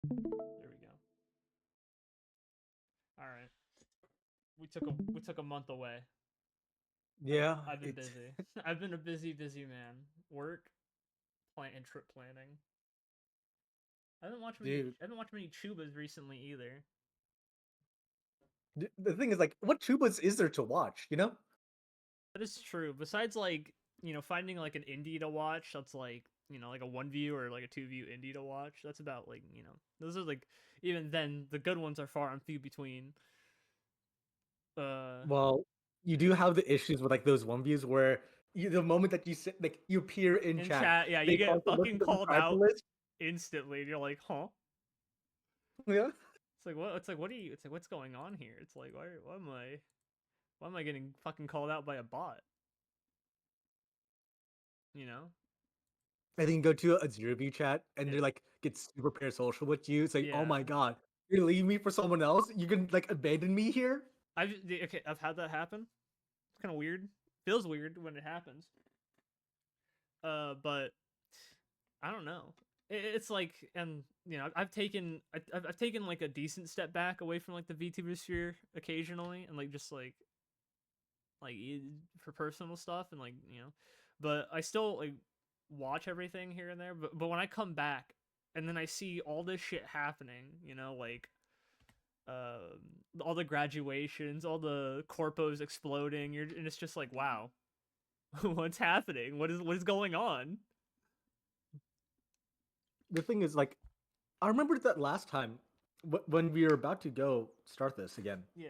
There we go. All right. We took a month away. Yeah, I've been it's busy. I've been a busy man. Work, plan, and trip planning. dude. I haven't watched many Chubas recently either. The thing is, like, what tubas is there to watch? You know? That is true. Besides, like, finding like an indie to watch that's like, like a one view or like a two view indie to watch. That's about like, those are like, even then the good ones are far and few between. Uh, Well, you do have the issues with like those one views where the moment that you sit, like you appear in in chat, chat, yeah, you they call get to look fucking at the called subscriber out list. instantly. And you're like, huh? Yeah, It's like what? It's like what are you? It's like what's going on here? It's like why am I getting fucking called out by a bot? You know? and then you go to a zero view chat, and they're It like get super parasocial with you. It's like, oh my yeah. god, you're gonna leave me for someone else? You can like abandon me here? I've had that happen. It's kind of weird. Feels weird when it happens. But I don't know. It's like, and I've taken like a decent step back away from like the VTuber sphere occasionally, and like just like for personal stuff and like but I still like watch everything here and there. But when I come back and then I see all this shit happening, like all the graduations, all the corpos exploding, and it's just like wow, what's happening? What is going on? The thing is, like, I remember that last time when we were about to go start this again. Yeah,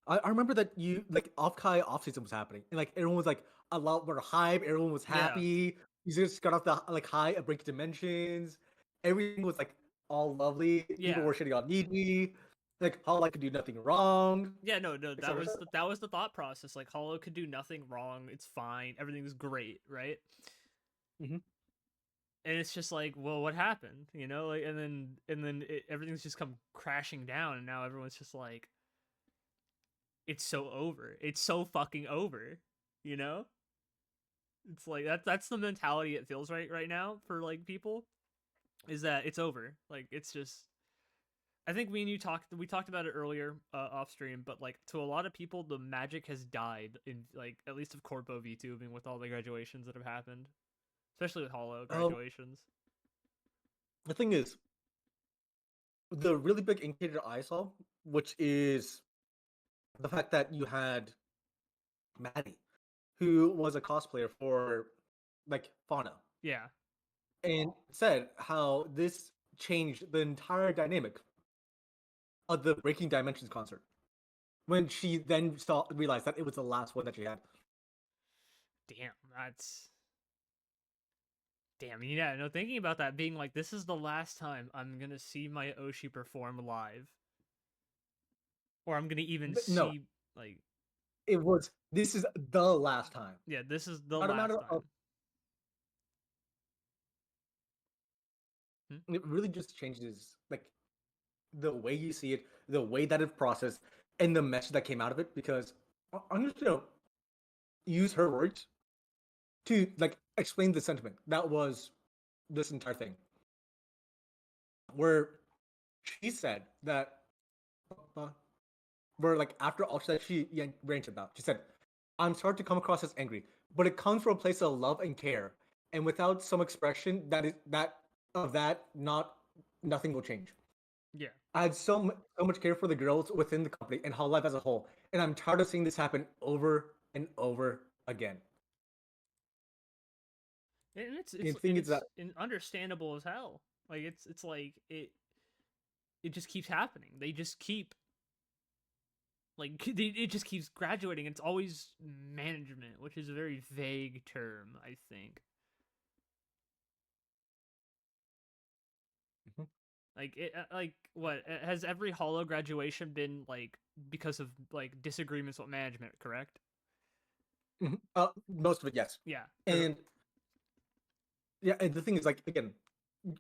I remember that you like off season was happening, and like everyone was like a lot more hype. Everyone was yeah, happy. You just got off the like high of Break Dimensions. Everything was like all lovely. People yeah. were shitting on Needy. Like how I could do nothing wrong, Yeah, no, that etc. was the thought process. Like Hollow could do nothing wrong. It's fine. Everything's great, right? Mm-hmm. And it's just like, well, what happened? Like, everything's just come crashing down, and now everyone's just like, it's so over. It's so fucking over. You know? It's like that's the mentality it feels right now for like people is that it's over. Like it's just I think we talked about it earlier off stream, but like to a lot of people the magic has died in like at least of Corpo VTubing with all the graduations that have happened, especially with Hollow Um, graduations. the thing is, the really big indicator I saw, which is the fact that you had Maddie, who was a cosplayer for like Fauna, Yeah. and said how this changed the entire dynamic of the Breaking Dimensions concert when she then realized that it was the last one that she had. Damn, that's damn. Yeah, no, thinking about that being like this is the last time I'm going to see my Oshi perform live or I'm going to even No, see like it was this is the last time. yeah, this is the Not a last matter time. of Hmm? it really just changes like the way you see it, the way that it's processed, and the message that came out of it. Because I'm just gonna use her words to like explain the sentiment that was this entire thing, where she said that uh, where like after all that she ranted about, she said, "I'm starting to come across as angry, but it comes from a place of love and care, and without some expression that not nothing will change. Yeah. I had so much care for the girls within the company and Hall Life as a whole, and I'm tired of seeing this happen over and over again." And And the thing is that it's understandable as hell. Like it's like it just keeps happening. They just keep like it just keeps graduating. It's always management, which is a very vague term, I think. Mhm, Like like what has every Hollow graduation been like because of like disagreements with management, correct? most of it, yes. Yeah, because And yeah, and the thing is, like, again,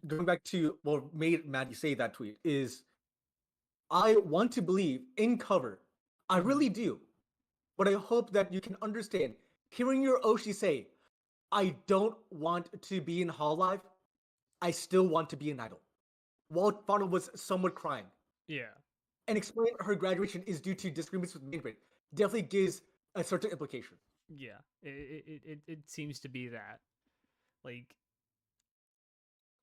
going back to what made Maddie say that tweet is, I want to believe in cover, I mm-hmm. really do, but I hope that you can understand. Hearing your Oshi say, "I don't want to be in Hall Life, I still want to be an idol." while Fauna was somewhat crying. Yeah. And explain her graduation is due to disagreements with main grade definitely gives a certain implication. Yeah. It seems to be that. Like,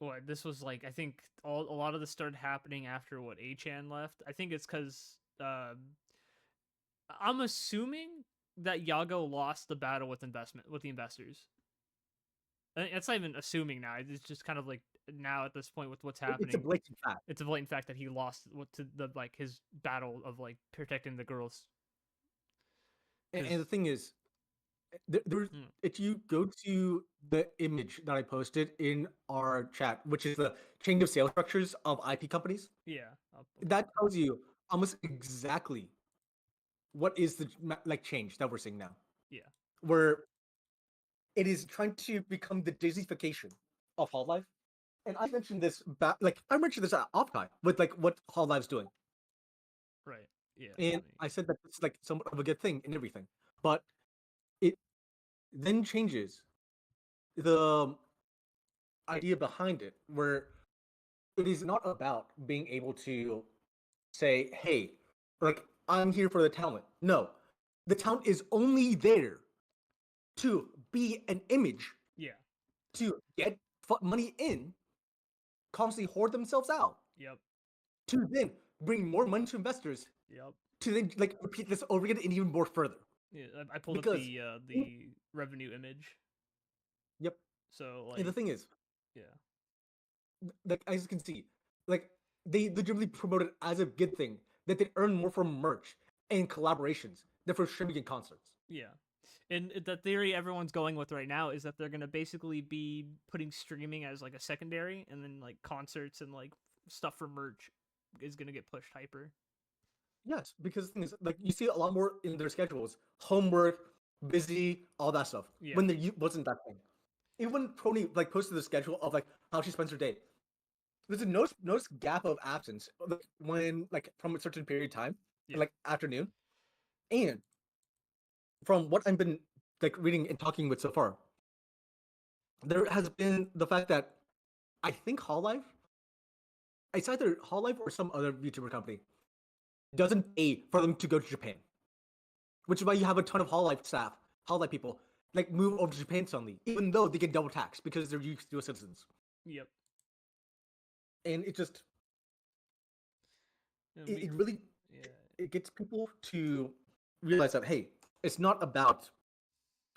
what this was like, I think a lot of this started happening after what Achan left. I think it's because I'm assuming that Yago lost the battle with the investors. It's not even assuming now. It's just kind of like now at this point with what's It's a happening. blatant fact. It's a blatant fact that he lost what to the like his battle of like protecting the girls. And the thing is, there's Mm. if you go to the image that I posted in our chat, which is the change of sales structures of IP companies, Yeah, that tells you almost exactly what is the like change that we're seeing now. Yeah, Where it is trying to become the Disneyfication of Hololive. And I mentioned this I mentioned this off time with like what Hololive's doing. right. Yeah, And I said that it's like somewhat of a good thing and everything. But it then changes the idea behind it, where it is not about being able to say, hey, like, I'm here for the talent. No, the talent is only there to be an image, yeah, to get money in, constantly hoard themselves out, yep, to then bring more money to investors, yep. to then like repeat this over again and even more further. Yeah, I pulled up Because, the revenue image. yep. So And the like, thing is, yeah, like as you can see, like they legitimately promote it as a good thing that they earn more from merch and collaborations than for streaming and concerts. yeah. And the theory everyone's going with right now is that they're gonna basically be putting streaming as like a secondary, and then like concerts and like stuff for merch is gonna get pushed hyper. Yes, because the thing is, like you see a lot more in their schedules, homework, busy, all that stuff. Yeah, When there wasn't that thing. Even when Tony like posted the schedule of like how she spends her day, there's a notice gap of absence like, when like from a certain period of time, yeah, like afternoon, and from what I've been like reading and talking with so far, there has been the fact that I think Hololive, it's either Hololive or some other YouTuber company, doesn't pay for them to go to Japan, which is why you have a ton of Hololive staff, Hololive people, like move over to Japan suddenly, even though they get double taxed because they're U.S. citizens, yep. and it just And we, it really yeah, it gets people to realize that hey, it's not about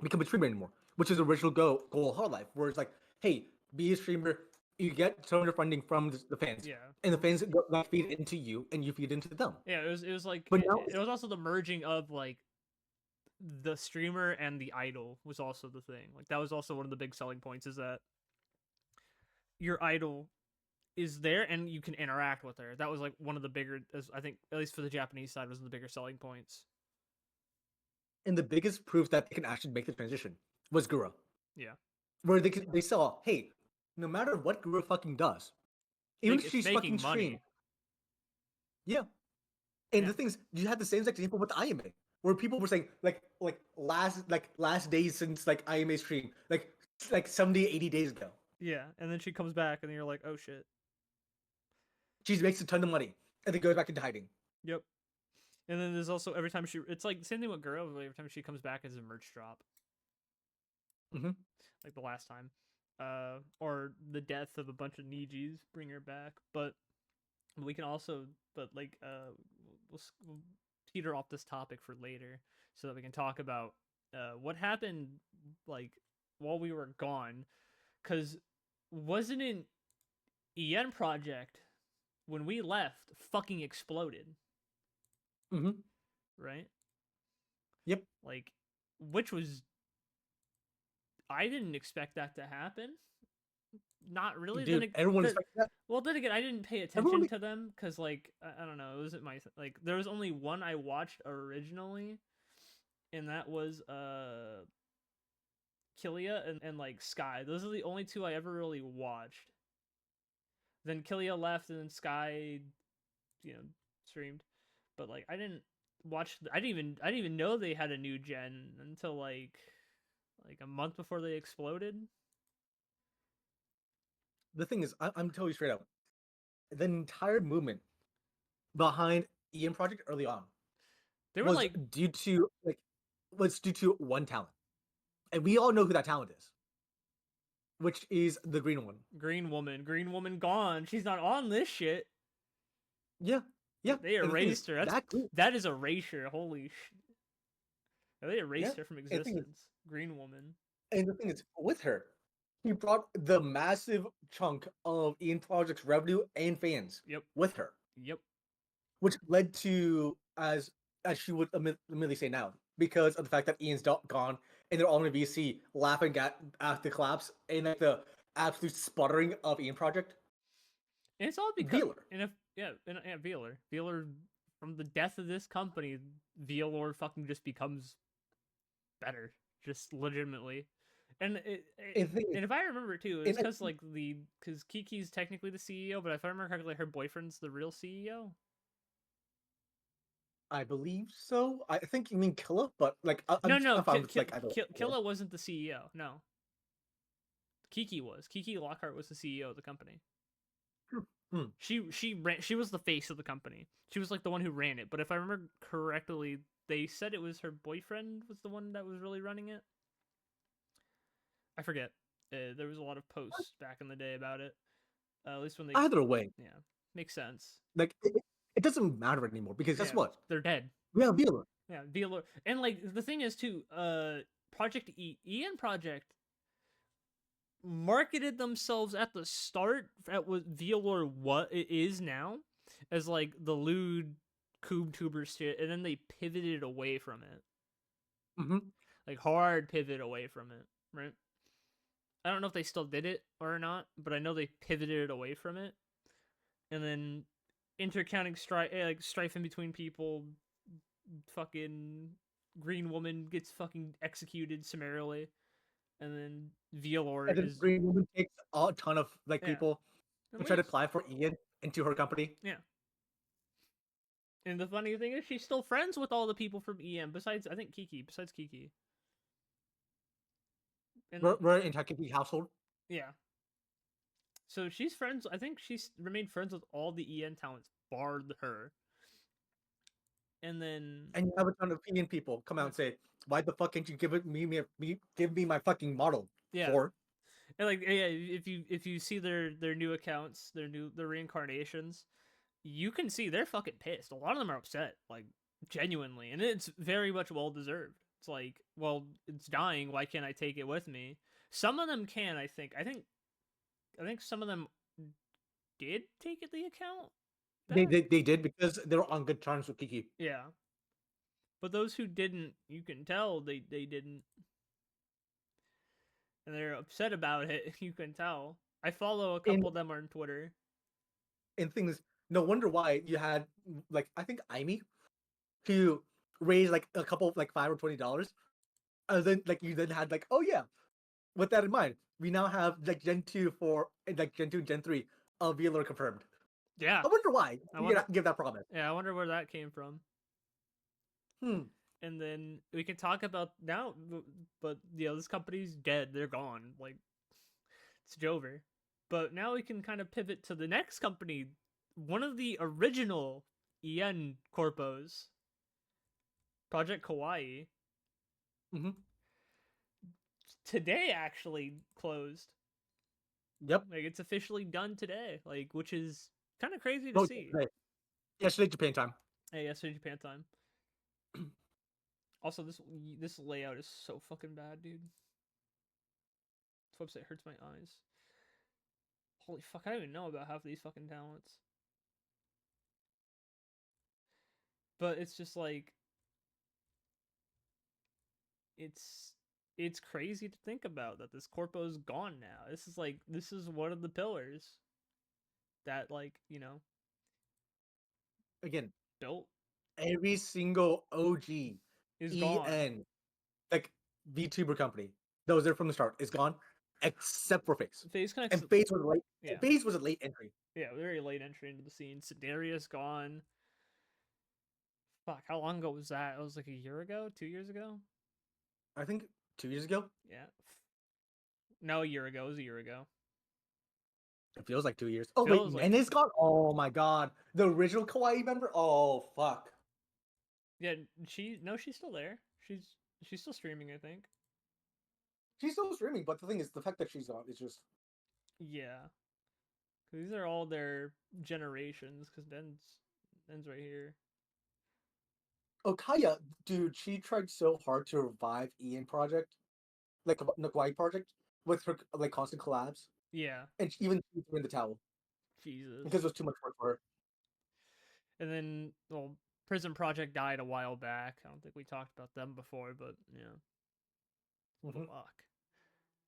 become a streamer anymore, which is the original goal of Hololive, where it's like hey, be a streamer, you get some of your funding from the fans, yeah. and the fans like, feed into you, and you feed into them. Yeah, it was like But now, it was also the merging of like the streamer and the idol was also the thing. Like that was also one of the big selling points is that your idol is there and you can interact with her. That was like one of the bigger, as I think, at least for the Japanese side, was the bigger selling points. and the biggest proof that they can actually make the transition was Gura, Yeah, where they saw hey, no matter what Gura fucking does, even if it's she's fucking making stream, money. yeah. And Yeah, the things you had the same exact example with IMA, where people were saying last days since like IMA stream, like 70, 80 days ago. yeah, and then she comes back and you're like, oh shit. She makes a ton of money and then goes back into hiding. Yep. And then there's also every time it's like same thing with Girl. Every time she comes back as a merch drop, Mm-hmm. like the last time, or the death of a bunch of Nijis bring her back. But we can also, but like, we'll teeter off this topic for later so that we can talk about what happened like while we were gone. Because wasn't an EN project when we left fucking exploded, Mm-hmm. right? Yep. Like, which was I didn't expect that to happen. Not really. Dude, everyone expected that. Well, then again, I didn't pay Everyone attention to them because, like, I don't know. It wasn't my like. There was only one I watched originally, and that was Killia and like Sky. Those are the only two I ever really watched. Then Killia left, and then Sky, streamed. But like, I didn't watch. I didn't even know they had a new gen until like a month before they exploded. the thing is, I'm telling you straight up, the entire movement behind Ian Project early on They were was like due to one talent, and we all know who that talent is, which is the green one. Green Woman. Green Woman gone. She's not on this shit. Yeah, yeah. They And the thing is, erased her. that group, That is erasure. Holy shit. They yeah. erased her from And the thing is, existence. Green Woman. with her, he brought the massive chunk of Ian Project's revenue and fans Yep. with her, Yep. which led to, as she would immediately say now, because of the fact that Ian's gone and they're all in VC laughing at the collapse and like the absolute sputtering of Ian Project. And it's all because Veeler. Veeler from the death of this company, Veeler fucking just becomes better, just legitimately. And if I remember too, it's because because Kiki's technically the CEO, but if I remember correctly, her boyfriend's the real CEO. I believe so. I think you mean Killa, but like No, Killa Killa wasn't the CEO. No, Kiki was. Kiki Lockhart was the CEO of the company. Hmm. She was the face of the company. She was like the one who ran it. But if I remember correctly, they said it was her boyfriend was the one that was really running it. I forget. There was a lot of posts back in the day about it. At least when they Either way, yeah, makes sense. like it doesn't matter anymore because guess what? They're dead. We have Veeler. Yeah, Veeler. And like the thing is too, Project Ian Project marketed themselves at the start at what Veeler what it is now as like the lewd tuber shit, and then they pivoted away from it. Mm-hmm. Like hard pivot away from it, right? I don't know if they still did it or not, but I know they pivoted away from it. And then intercounting strife in between people, fucking Green Woman gets fucking executed summarily, and then Veeler And then is Green Woman takes a ton of people and to try to leaves. apply for Ian into her company. Yeah. And the funny thing is, she's still friends with all the people from EM. Besides, I think Kiki. Besides Kiki. And We're in Takiki household. yeah. So she's friends. I think she's remained friends with all the EN talents, barred her. And then And you have a ton of Ian people come out and say, "Why the fuck can't you give me my fucking model?" yeah. For And like yeah, if you see their new accounts, their reincarnations, you can see they're fucking pissed. A lot of them are upset, like genuinely, and it's very much well deserved. It's like, well, it's dying. Why can't I take it with me? Some of them can. I think some of them did take it the account. they did because they were on good terms with Kiki. Yeah, but those who didn't, you can tell they didn't, and they're upset about it. You can tell. I follow a couple of them on Twitter. And things, no wonder why you had like I think Amy to raise like a couple like $5 or $20, and then like you then had like, oh yeah, with that in mind, we now have like Gen 2 for like Gen 2 and Gen 3 of Veeler confirmed. Yeah, I wonder why you give that promise. Yeah, I wonder where that came from. And then we can talk about now, but this company's dead. They're gone. Like it's over. But now we can kind of pivot to the next company, one of the original EN corpos, Project Kawaii. Mm-hmm. Today actually closed. Yep. Like it's officially done today. Like which is kind of crazy to see. Today. Yesterday Japan time. Hey, yesterday Japan time. Also, this layout is so fucking bad, dude. This website hurts my eyes. Holy fuck, I don't even know about half of these fucking talents. But it's just like it's crazy to think about that this corpo's gone now. This is one of the pillars that again built every single OG is EN gone. like VTuber company that was there from the start is gone, except for FaZe. FaZe Connects, and FaZe was late. Yeah. FaZe was a late entry. Yeah, very late entry into the scene. Sidarius gone. Fuck, how long ago was that? It was like a year ago, 2 years ago. I think 2 years ago. Yeah. No, a year ago. It was a year ago. It feels like 2 years. Oh wait, Feels like Nen is gone. Oh my god, the original Kawaii member. Oh fuck. yeah. She's still there. She's still streaming, I think. She's still streaming, but the thing is, the fact that she's gone is just. Yeah, 'cause these are all their generations. Because Den's right here. Okaya, dude, she tried so hard to revive Ian project, like the Kawaii project, with her like constant collabs, Yeah, and even she threw in the towel because Jesus. it was too much work for her. And then, well, Prison Project died a while back. I don't think we talked about them before, but yeah, Mm-hmm. fuck.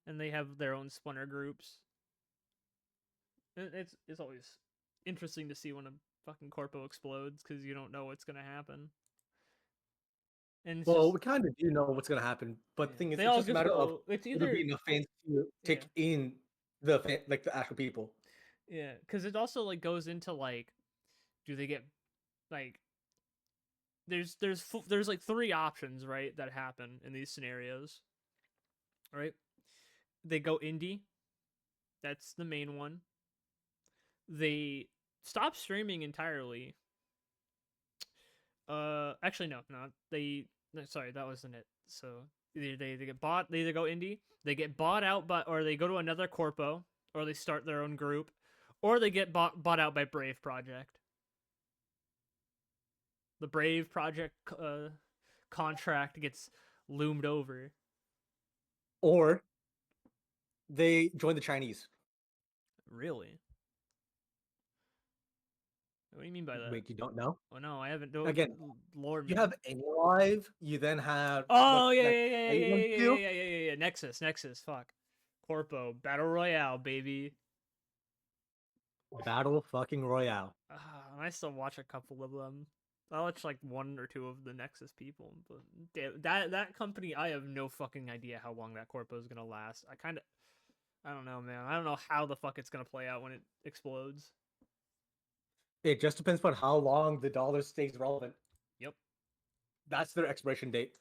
And they have their own splinter groups. It's always interesting to see when a fucking corpo explodes because you don't know what's gonna happen. And it's Well, just we kind of do know what's gonna happen, but yeah, the thing is, they it's all just a just matter of go. It's will there either be enough fans to yeah, take in the like the actual people. yeah, because it also like goes into like, do they get like there's like three options right that happen in these scenarios, right? They go indie. That's the main one. They stop streaming entirely. Actually, no. No, sorry, that wasn't it. So they get bought. They either go indie, they get bought out, or they go to another corpo, or they start their own group, or they get bought out by Brave Project. The Brave Project contract gets loomed over. Or they join the Chinese. Really? What do you mean by that? Wait, you don't know? Oh no, I haven't. Don't Again, lore you me. have any live, you then have Oh what yeah, like yeah, yeah, they yeah, want yeah, to yeah, do. yeah, yeah, yeah, yeah. Nexus. Fuck. Corpo Battle Royale, baby. Battle fucking Royale. I still watch a couple of them. I watch like one or two of the Nexus people, but damn, that company, I have no fucking idea how long that corpo is gonna last. I don't know, man. I don't know how the fuck it's gonna play out when it explodes. It just depends on how long the dollar stays relevant. Yep. That's their expiration date.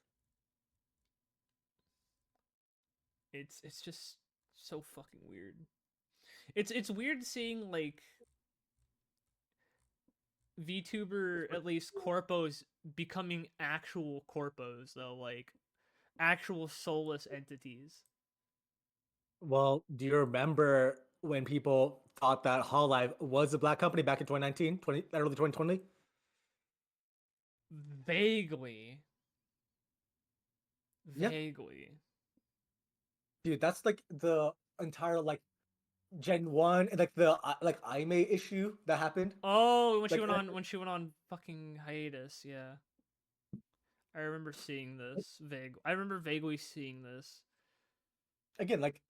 It's just so fucking weird. It's weird seeing like VTuber at least corpos becoming actual corpos though, like actual soulless entities. Well, do you remember when people thought that Hololive was a black company back in 2019, early 2020? Vaguely. Yeah, Vaguely. dude, that's like the entire like Gen 1 and like the like Aime issue that happened. Oh, Like when she went on fucking hiatus, yeah. I remember seeing this I remember vaguely seeing this. again, like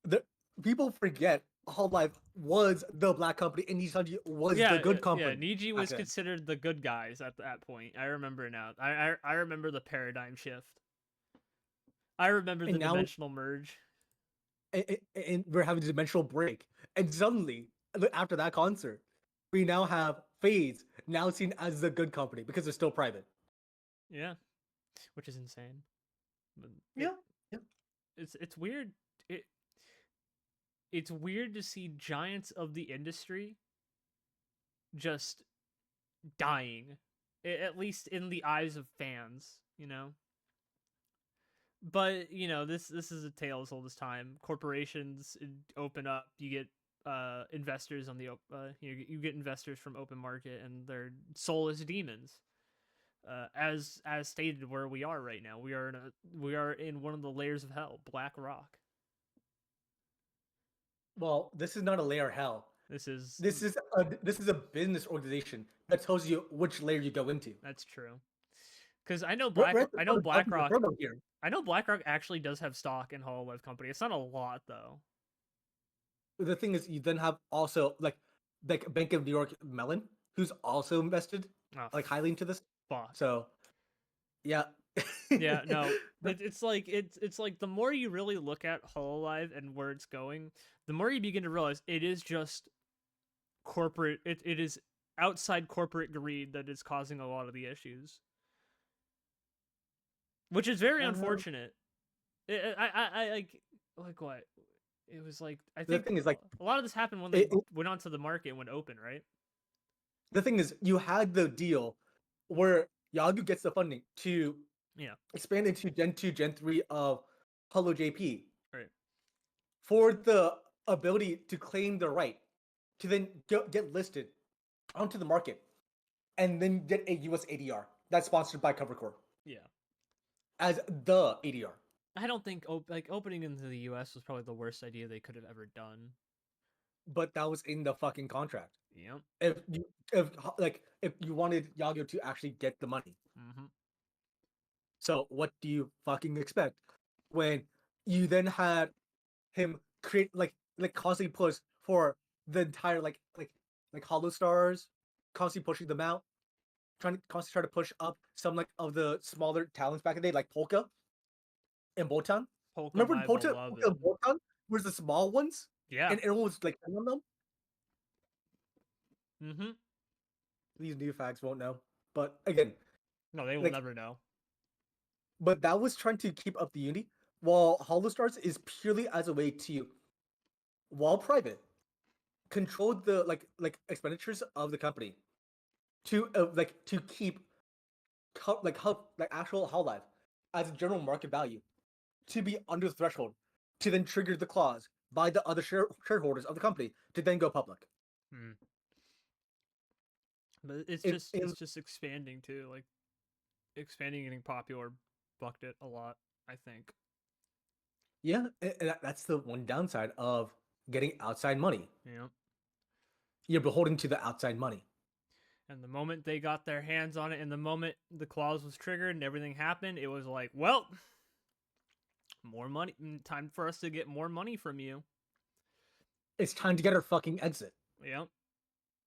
the people forget Hololive was the black company and Nisanji was the good Yeah. company Niji back was then. considered the good guys at that point. I remember now. I remember the paradigm shift. I remember the And now dimensional merge. and we're having a dimensional break. And suddenly, after that concert, we now have Phase now seen as the good company because they're still private. Yeah, which is insane. But Yeah, yeah. it's weird. It it's weird to see giants of the industry just dying, at least in the eyes of fans. But this is a tale as old as time. Corporations open up. You get investors on the you get investors from open market, and they're soulless demons. As stated, where we are right now, we are in one of the layers of hell, Black Rock. Well, this is not a layer of hell. This is This is a business organization that tells you which layer you go into. That's true. Because I know We're at the front of the program here. I know BlackRock actually does have stock in Hololive Company. It's not a lot though. The thing is, you then have also like Bank of New York Mellon, who's also invested Oh like highly into this. fuck. So, yeah. Yeah, no. It's like it's like the more you really look at Hololive and where it's going, the more you begin to realize it is just corporate. It is outside corporate greed that is causing a lot of the issues, which is very Uh-huh. unfortunate. I like what it was like I The think thing is, like, a lot of this happened when they it, went onto the market and went open, right? the thing is, you had the deal where Yahoo gets the funding to Yeah, expand into Gen 2, Gen 3 of Hello JP right. for the ability to claim the right to then get listed onto the market and then get a US ADR that's sponsored by CoverCore Yeah. as the ADR. I don't think like opening into the U.S. was probably the worst idea they could have ever done. But that was in the fucking contract. Yep. If you if you wanted Yagyo to actually get the money. Mm-hmm. So what do you fucking expect when you then had him create like constantly push for the entire like Hollow Stars, constantly pushing them out, trying to constantly try to push up some like of the smaller talents back in the day, like Polka and Botan. Polka, Remember when my Polka and beloved. Botan was the small ones, Yeah. and everyone was like on them. Mm-hmm. These new facts won't know, but again, No, they will like, never know. but that was trying to keep up the unity, while Hollow Stars is purely as a way to, while private, control the like expenditures of the company to like to keep like actual Hell Life as a general market value to be under the threshold to then trigger the clause by the other shareholders of the company to then go public. Mm. But it's In, just in expanding too, like expanding, getting popular, bucked it a lot. I think. Yeah, and that's the one downside of getting outside money. Yeah. You're beholden to the outside money. And the moment they got their hands on it, and the moment the clause was triggered and everything happened, it was like, well, more money. Time for us to get more money from you. It's time to get our fucking exit. Yeah.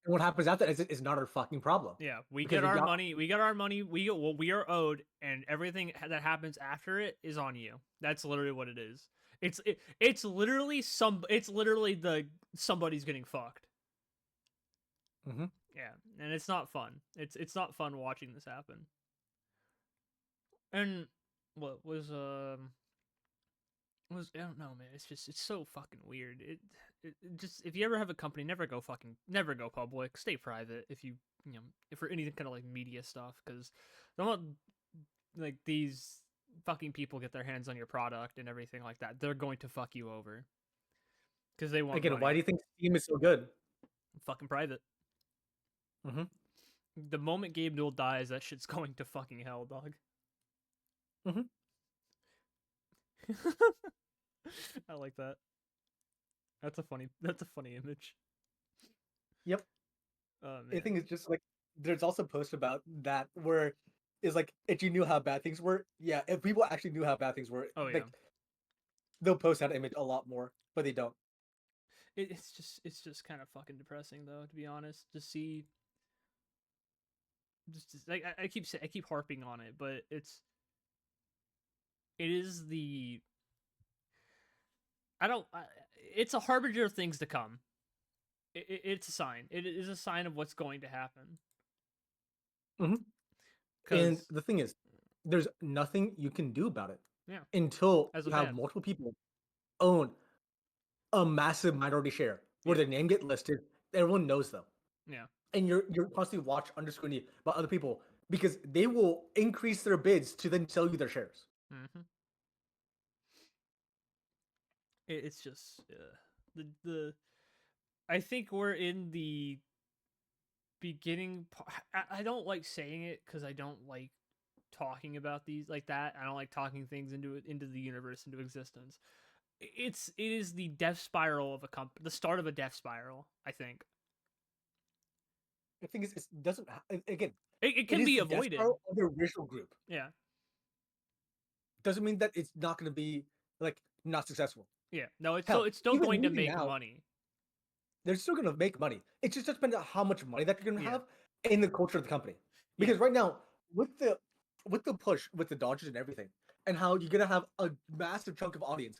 And what happens after exit is not our fucking problem. Yeah, we Because get if our y'all, money. We get our money. We get what we are owed, and everything that happens after it is on you. That's literally what it is. It's literally It's literally the somebody's getting fucked. Mhm. Yeah, and it's not fun. It's not fun watching this happen. And what was I don't know, man. It's so fucking weird. It just if you ever have a company, never go public. Stay private if you know if for any kind of like media stuff, because don't let like these fucking people get their hands on your product and everything like that. They're going to fuck you over because they want Again, why money. do you think Steam is so good? Fucking private. Mhm. The moment Gabe Newell dies, that shit's going to fucking hell, dog. Mhm. I like that. That's a funny image. Yep. Oh I man. think it's just like there's also posts about that where it's like if you knew how bad things were, yeah, if people actually knew how bad things were, Oh yeah. like they'll post that image a lot more, but they don't. It's just kind of fucking depressing though, to be honest. To see just like I keep harping on it, but it is the I don't I, it's a harbinger of things to come. It's a sign. It is a sign of what's going to happen. Mhm. And Cause the thing is, there's nothing you can do about it yeah, until as a you have fan, multiple people own a massive minority share where yeah, their name get listed. Everyone knows them, yeah. and you're constantly watched under scrutiny by other people because they will increase their bids to then sell you their shares. Mm-hmm. It's just the I think we're in the beginning. I don't like saying it because I don't like talking about these like that. I don't like talking things into the universe, into existence. It is the death spiral of a company, the start of a death spiral. I think The thing is, it doesn't again. it It can is be the death avoided. spiral of the original group. Yeah, Doesn't mean that it's not going to be like not successful. yeah. No, Hell, it's still even going to losing make out, money. they're still going to make money. It's just depends on how much money that you're going to Yeah, have in the culture of the company. yeah, Because right now, with the push with the Dodgers and everything, and how you're going to have a massive chunk of audience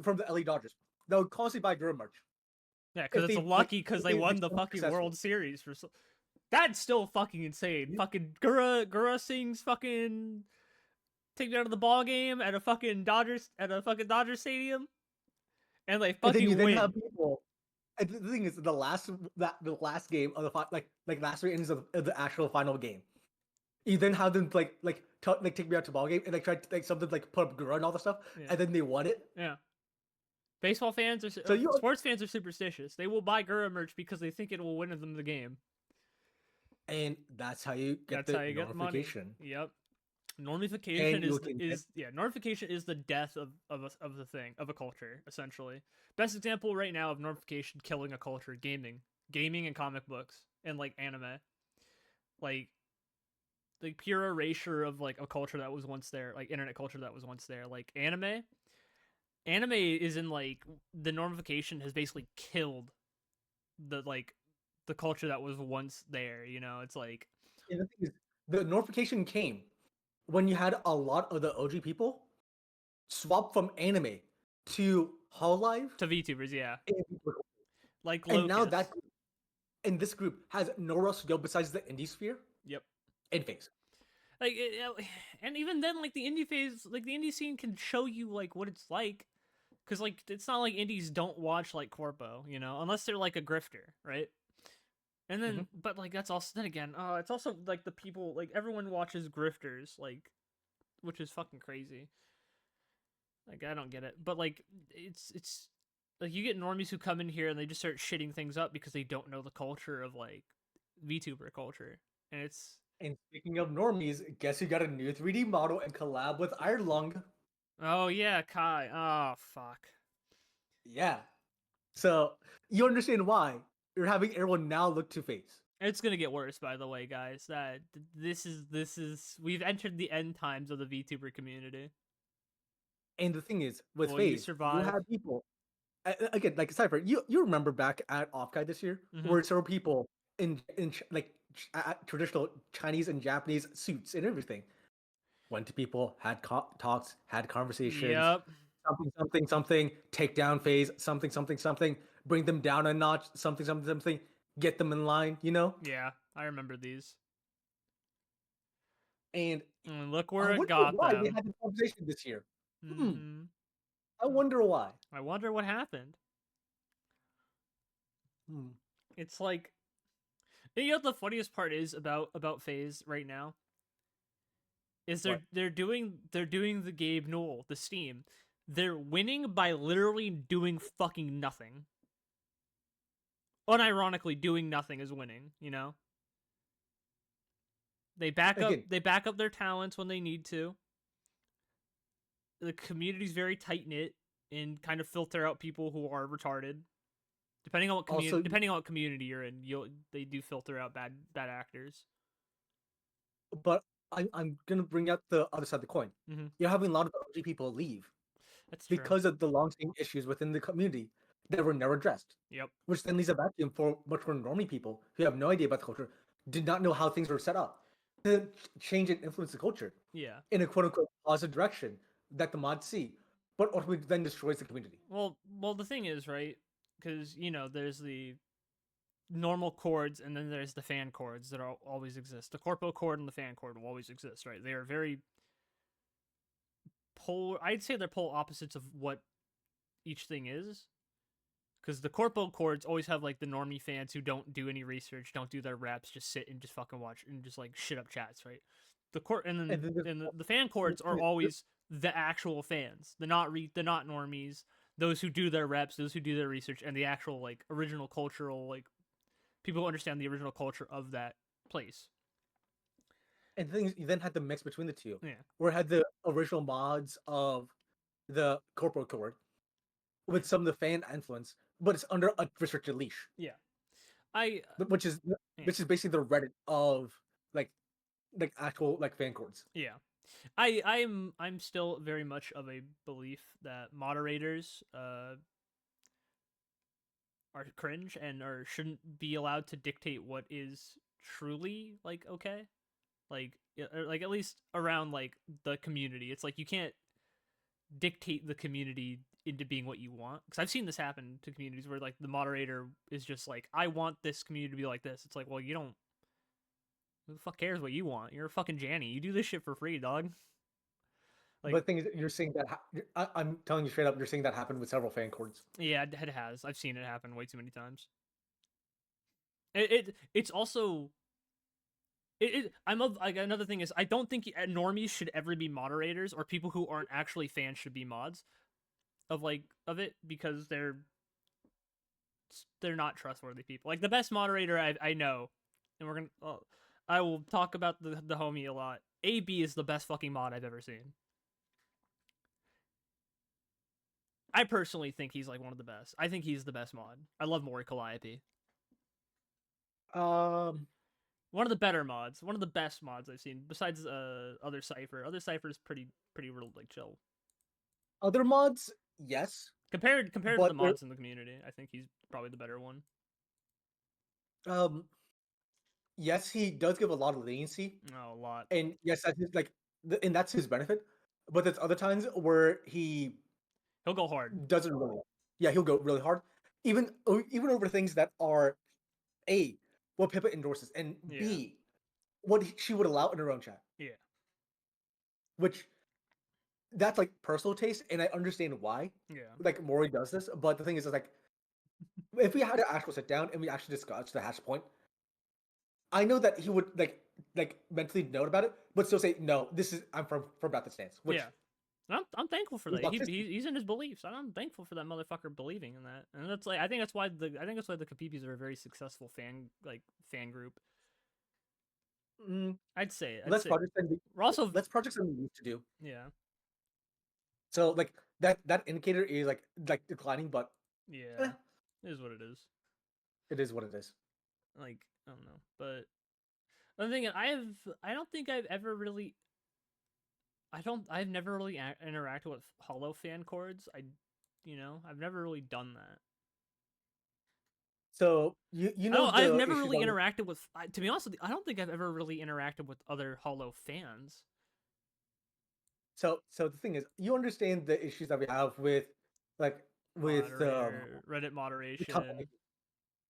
from the LA Dodgers that would constantly buy Durham merch yeah. Because it's lucky because if they they won the become fucking successful. World Series for so. That's still fucking insane. Yeah. Fucking Gura sings fucking take me out of the ball game at a fucking Dodgers stadium, and they And then you fucking then win. have people. And the thing is, the last game of the like last 3 innings of the actual final game, you then have them take me out to ball game and like try to like something like put up Gura and all the stuff, Yeah, and then they won it. yeah. Baseball fans are So you sports fans are superstitious. They will buy Gura merch because they think it will win them the game. and that's how you get That's the how you get money. normification, Yep. and Normification you can normification is the death of the thing of a culture essentially. Best example right now of normification killing a culture: gaming and comic books and like anime, like pure erasure of like a culture that was once there, like internet culture that was once there. Like anime is in like the normification has basically killed the like the culture that was once there. You know, it's like and the thing is, the normification came when you had a lot of the OG people swap from anime to Hololive, to VTubers, yeah, like and now Locust. and this group has nowhere else to go besides the indie sphere Yep. and face. Like and even then like the indie phase, like the indie scene can show you like what it's like, because like it's not like indies don't watch like corpo, you know, unless they're like a grifter, right? And Mhm. then but like that's also then again it's also like the people, like everyone watches grifters, like, which is fucking crazy. Like I don't get it, but like it's like you get normies who come in here and they just start shitting things up because they don't know the culture of like VTuber culture, and it's And speaking of normies, guess who got a new 3D model and collab with Ironlung? oh yeah, Kai. Oh fuck. Yeah. So you understand why you're having everyone now look to face. It's gonna get worse, by the way, guys. That this is we've entered the end times of the VTuber community. And the thing is, with Will you phase, you survive? have people again, like Cypher. You remember back at Offguide this year, Mm-hmm. where several people in traditional Chinese and Japanese suits and everything went to people, had talks, had conversations, Yep. something, take down phase, something, bring them down a notch, something, get them in line, you know? Yeah, I remember these. And And look I where it wonder got why they them. had this conversation this year. Mm-hmm. I wonder why. I wonder what happened. Hmm. It's like, you know what the funniest part is about FaZe right now is What? they're doing the Gabe Newell, the Steam. They're winning by literally doing fucking nothing. Unironically, doing nothing is winning. You know, Again, they back up their talents when they need to. The community's very tight knit and kind of filter out people who are retarded. also, Depending on what community you're in, they do filter out bad actors. but I'm gonna bring out the other side of the coin. Mm-hmm. You're having a lot of OG people leave That's true. because of the long-standing issues within the community that were never addressed, Yep. which then leaves a vacuum for much more normie people who have no idea about the culture, did not know how things were set up to change and influence the culture Yeah. in a quote-unquote positive direction that the mods see, but ultimately then destroys the community. Well, the thing is, right? Because there's the normal chords, and then there's the fan chords that always exist. The corpo chord and the fan chord will always exist, right? They are very polar. I'd say they're polar opposites of what each thing is. Because the corpo chords always have like the normie fans who don't do any research, don't do their reps, just sit and just fucking watch and just like shit up chats, right? The court and And then then the fan chords are always the actual fans, the not normies, those who do their reps, those who do their research, and the actual like original cultural, like people who understand the original culture of that place. and things you then had the mix between the two, Yeah, where it had the original mods of the corporate core with some of the fan influence, but it's under a restricted leash, yeah. I which is yeah, basically the Reddit of like actual like fan chords. yeah. I'm still very much of a belief that moderators are cringe and or shouldn't be allowed to dictate what is truly like okay, like at least around like the community. It's like you can't dictate the community into being what you want, because I've seen this happen to communities where like the moderator is just like, I want this community to be like this. It's like, well, you don't, who the fuck cares what you want? You're a fucking Janny, you do this shit for free, dog. Like, But the thing is, you're seeing that. I'm telling you straight up, you're seeing that happen with several fan chords. yeah, it has. I've seen it happen way too many times. It's also I'm of like another thing is I don't think normies should ever be moderators or people who aren't actually fans should be mods of it because they're not trustworthy people. Like the best moderator I know, and I will talk about the homie a lot. AB is the best fucking mod I've ever seen. I personally think he's like one of the best. I think he's the best mod. I love Mori Calliope. Um, One of the better mods. One of the best mods I've seen. Besides other Cypher. Other Cypher is pretty real like chill. other mods, yes, Compared to the but mods in the community, I think he's probably the better one. um, yes, he does give a lot of leniency, Oh, a lot. and yes, that's his, like, and that's his benefit. But there's other times where he He'll go hard. doesn't really. Yeah, he'll go really hard, even over things that are A, what Pippa endorses, and Yeah. B, what she would allow in her own chat. Yeah. Which that's like personal taste, and I understand why. Yeah. Like Maury does this, but the thing is like if we had to actually sit down and we actually discuss the hash point, I know that he would like mentally note about it, but still say no. This is I'm from about the stance. Which Yeah. I'm thankful for is that. He's in his beliefs. I'm thankful for that motherfucker believing in that. And that's like I think that's why the Kapipis are a very successful fan group. mm, I'd say. less projects than We're also less projects than we used to do. yeah. So like that indicator is like declining, but Yeah. It is what it is. it is what it is. Like I don't know, but the thing is, I don't think I've ever really I've never really interacted with hollow fan chords. I've never really done that. So you know I've the never issues really on interacted with. To be honest with you, I don't think I've ever really interacted with other hollow fans. so the thing is you understand the issues that we have with like with Moderator, Reddit the company, moderation.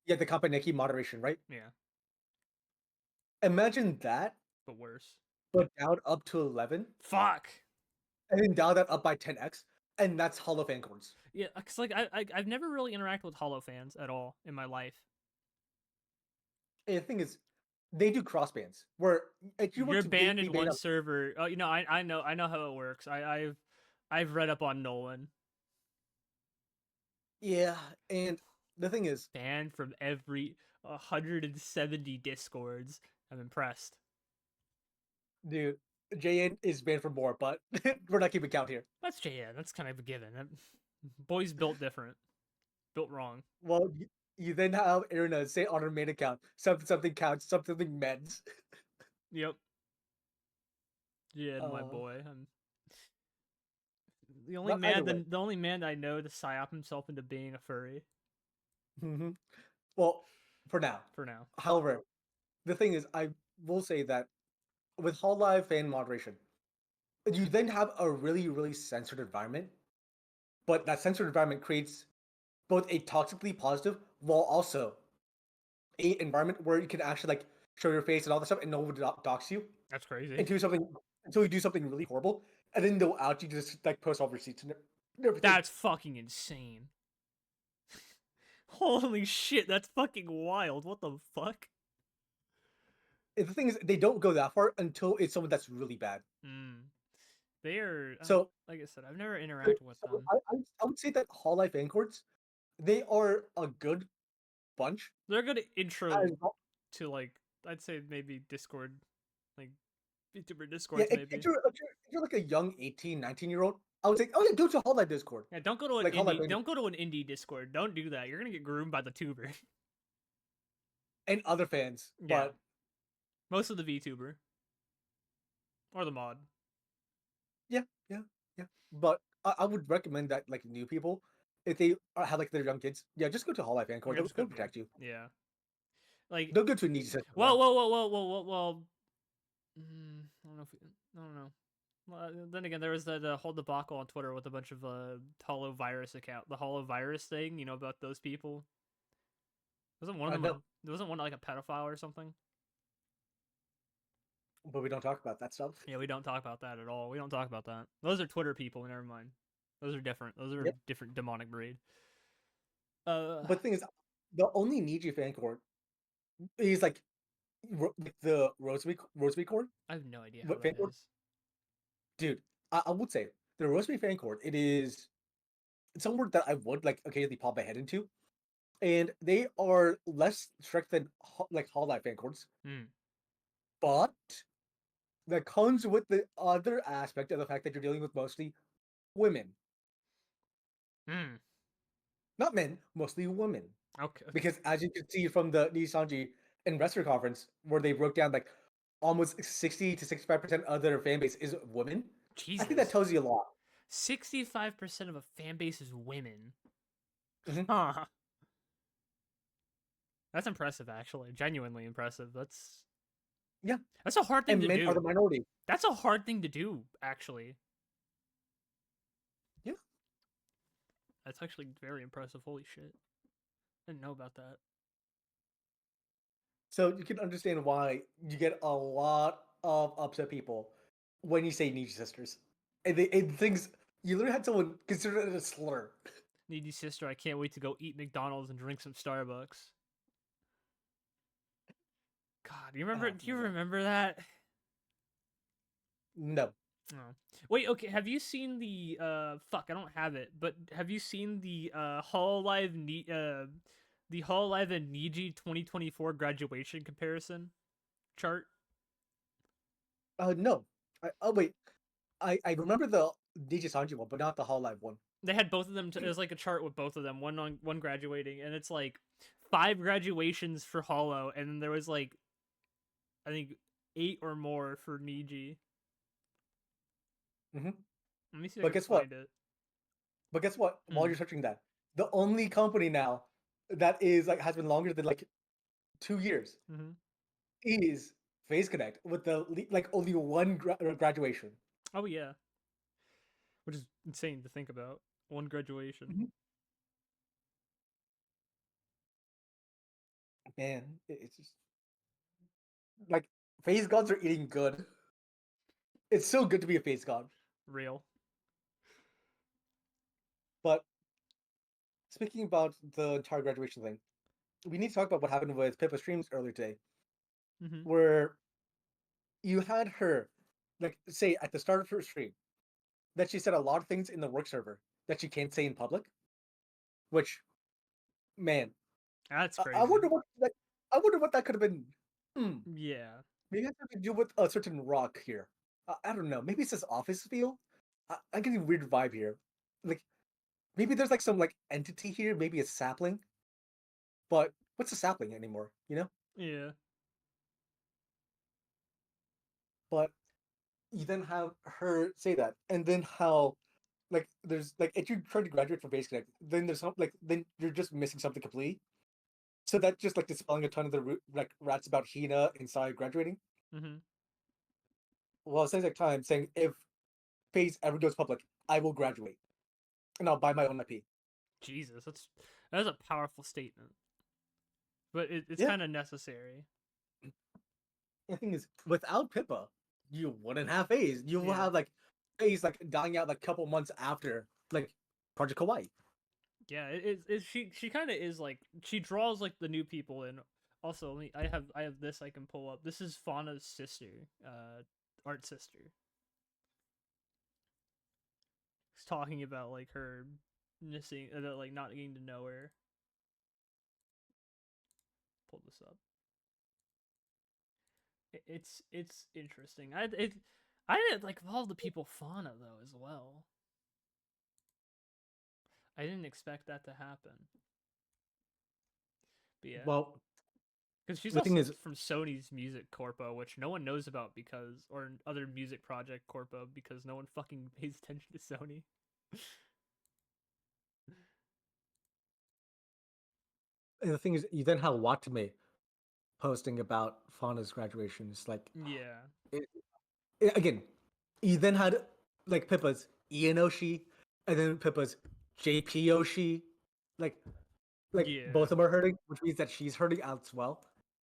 yeah, the Kampaneki moderation, right? Yeah, Imagine that, but worse. but down up to 11, Fuck. and then dial that up by 10x, and that's Hall of Fan chords. Yeah, cause like I've never really interacted with hollow fans at all in my life. And the thing is, they do cross bans where if you want You're to banned be in banned one out, server. Oh, I know how it works. I've read up on Nolan. yeah. And the thing is, Banned from every 170 discords. I'm impressed. dude, JN is banned for more, but we're not keeping count here. That's JN. That's kind of a given. Boys built different. Built wrong. Well, you then have Arena say on her main account something counts, something meds. Yep. JN, my Uh, boy. I'm but either way, the only man I know to psyop himself into being a furry. well, for now. For now. However, the thing is, I will say that with Hall Live fan moderation, you then have a really censored environment, but that censored environment creates both a toxically positive while also a environment where you can actually like show your face and all that stuff and no one would dox you That's crazy. until you do something really horrible and then they'll out you just like post all receipts and everything. That's fucking insane. Holy shit, that's fucking wild. What the fuck? And the thing is, they don't go that far until it's someone that's really bad. They are So, like I said, I've never interacted with them. I would say that Hall Life fan courts, they are a good bunch. They're a good intro As well- to like I'd say maybe Discord, like VTuber yeah, Discords maybe. if you're like a young 18, 19-year-old, I would say, oh yeah, go to Hall Life Discord. Yeah, don't go to an Like, indie. Don't go to an indie Discord. Don't do that. You're gonna get groomed by the tuber. And other fans, Yeah. but Most of the VTuber or the mod. yeah. But I would recommend that like new people, if they have like their young kids, yeah, just go to Hall Life fan court. Yeah, They'll protect you. Yeah. Like They'll go to a niche system. whoa. I don't know. Well, then again, there was the whole debacle on Twitter with a bunch of hollow virus account, the hollow virus thing. You know about those people? Wasn't one of them? No. There wasn't one like a pedophile or something. but we don't talk about that stuff. Yeah, we don't talk about that at all. We don't talk about that. Those are Twitter people. Never mind. Those are different. Those are Yep. different demonic breed. But the thing is, the only Niji fan court is like like the Rosary court. I have no idea how What fan that court? is. Dude, I would say the Rosary fan court. It's somewhere that I would like occasionally pop my head into, and they are less strict than like Hall Life fan courts, Hmm. but that comes with the other aspect of the fact that you're dealing with mostly women, Hmm. not men, mostly women. Okay. Because as you can see from the Nisanji investor conference, where they broke down like almost 60 to 65% of their fan base is women, I think that Jesus. tells you a lot. 65% of a fan base is women. Mhm. Huh. That's impressive, actually. Genuinely impressive. Yeah, That's a hard thing and to men are the do. minority. That's a hard thing to do, actually. Yeah. That's actually very impressive. Holy shit. Didn't know about that. So you can understand why you get a lot of upset people when you say Nietzsche sisters. And things, you literally had someone consider it a slur. Needy sister, I can't wait to go eat McDonald's and drink some Starbucks. God, do you remember? Oh Do my you god. remember that? No. Oh. Wait, okay. Have you seen the fuck, I don't have it, but have you seen the the Hall Live and Niji 2024 graduation comparison chart? No. Oh, wait. I remember the DJ Sanji one, but not the Hall Live one. They had both of them. It was like a chart with both of them, one graduating, and it's like 5 graduations for Hollow, and then there was like I think 8 or more for Niji. Hmm. Let me see if I But can guess what? find it. While Hmm. you're searching that, the only company now that is like has been longer than like 2 years Mm-hmm. is Phase Connect with like only one graduation. Oh yeah, which is insane to think about. One graduation. Mhm. Man, it's just like Phase Gods are eating good. It's so good to be a Phase God. Real. But speaking about the entire graduation thing, we need to talk about what happened with Pippa streams earlier today, Mm-hmm. where you had her like say at the start of her stream that she said a lot of things in the work server that she can't say in public, which man, That's I crazy. wonder what like I wonder what that could have been. Hmm. Yeah. Maybe it has to do with a certain rock here. I don't know. Maybe it's this office feel. I'm getting a weird vibe here. Like maybe there's like some like entity here. Maybe a sapling. But what's a sapling anymore? You know. Yeah. But you then have her say that, and then how like there's like if you're trying to graduate from Base Connect, then there's some like then you're just missing something completely. So that's just like dispelling a ton of the like rats about Hina inside graduating. Mm-hmm. Well, it says like time saying if Phase ever goes public, I will graduate and I'll buy my own IP. Jesus, that's a powerful statement, but it's Yeah. kind of necessary. The thing is, without Pippa, you wouldn't have Phase. You will Yeah. have like Phase like dying out like a couple months after like Project Hawaii. Yeah. She kind of is like she draws like the new people in. Also, I have this I can pull up. This is Fauna's sister, art sister. He's talking about like her missing, like not getting to know her. Pull this up. It's interesting. I didn't like of all the people Fauna though as well. I didn't expect that to happen. But yeah, Well, because she's the thing also is, from Sony's Music Corpo, which no one knows about because, or other music project Corpo because no one fucking pays attention to Sony. you then have Watame posting about Fauna's graduation. It's like Yeah, it, again, you then had like Pippa's Ian Oshi, and then Pippa's JP Oshi. Like both yeah, of them are hurting, which means that she's hurting as well.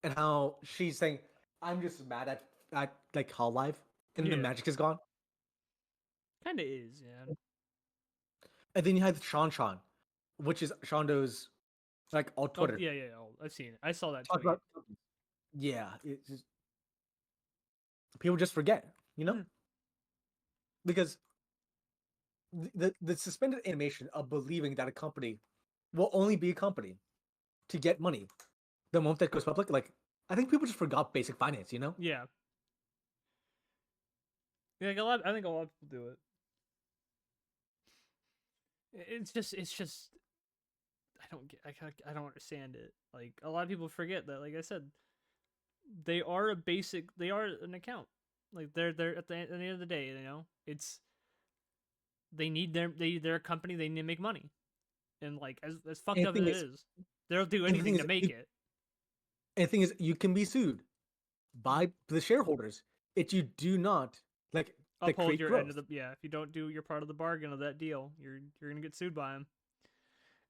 And how she's saying, "I'm just mad at at like Hall Live, and the Yeah, magic is gone. kind of is, yeah. And then you had Sean, which is Shondo's like all Oh Twitter. yeah, yeah, oh, I've seen it. I saw that Talk tweet. about yeah, it's just, people just forget, you know, Hmm. because the suspended animation of believing that a company will only be a company to get money the moment that goes public, like I think people just forgot basic finance, you know? Yeah, yeah, like a lot. I think a lot of people do it. It's just. I don't get. I don't understand it. Like a lot of people forget that. Like I said, they are a basic. They are an account. Like they're at the end of the day, you know, it's they're a company. They need to make money, and like as fucked And the up thing as it is, is, they'll do and the thing anything to is, make you, it. and the thing is, you can be sued by the shareholders if you do not like Uphold create your end growth. of the yeah. If you don't do your part of the bargain of that deal, you're gonna get sued by them,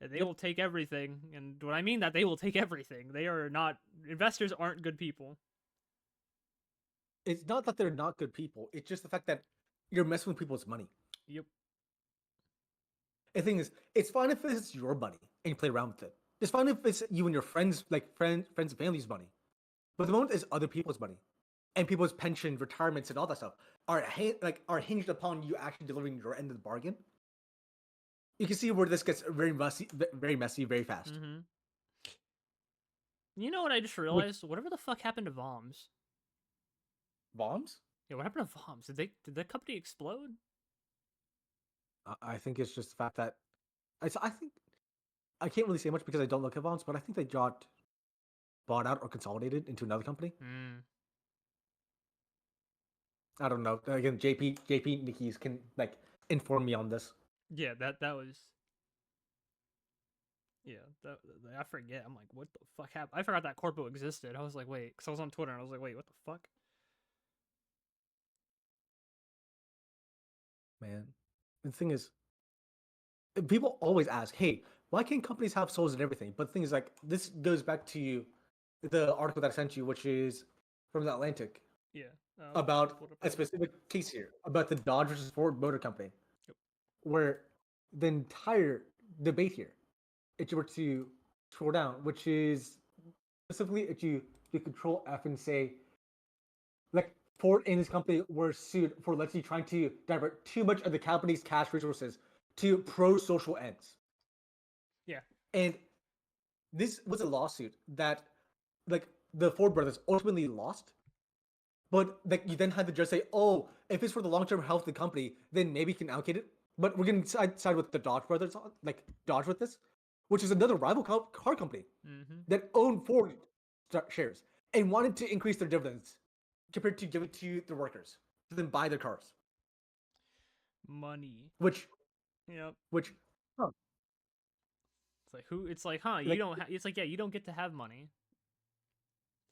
and they Yep. will take everything. And when I mean that, they will take everything. They are not investors. Aren't good people. It's not that they're not good people. It's just the fact that you're messing with people's money. Yep. The thing is, it's fine if it's your money and you play around with it. It's fine if it's you and your friends, like friends and family's money. But the moment it's other people's money, and people's pension, retirements, and all that stuff are hinged upon you actually delivering your end of the bargain. You can see where this gets very messy, very fast. Mm-hmm. You know what I just Which realized? Whatever the fuck happened to Voms? bombs? Yeah, what happened to Voms? Did that company explode? I think it's just the fact that I think I can't really say much because I don't look at bombs, but I think they got bought out or consolidated into another company. Hmm. I don't know. Again, JP Nikki's can like inform me on this. Yeah, that was yeah. I forget. I'm like, what the fuck happened? I forgot that Corpo existed. I was like, wait, because I was on Twitter and I was like, wait, what the fuck? Man, the thing is, people always ask, "Hey, why can't companies have souls and everything?" But the thing is, like, this goes back to the article that I sent you, which is from the Atlantic, Yeah. Just about pulled up a right now. specific case here about the Dodge versus Ford Motor Company, Yep. where the entire debate here, if you were to scroll down, which is specifically if you control F and say like Ford and his company were sued for let's say trying to divert too much of the company's cash resources to pro-social ends. Yeah. And this was a lawsuit that like the Ford brothers ultimately lost. But like you then had the judge say, "Oh, if it's for the long-term health of the company, then maybe you can allocate it." But we're going to side with the Dodge brothers, like Dodge with this, which is another rival car company Mm-hmm. that owned Ford shares and wanted to increase their dividends compared to giving to the workers to then buy their cars. Money. Which, Yep. which, huh, It's like who? It's like, huh? You like, don't. It's like, yeah, you don't get to have money.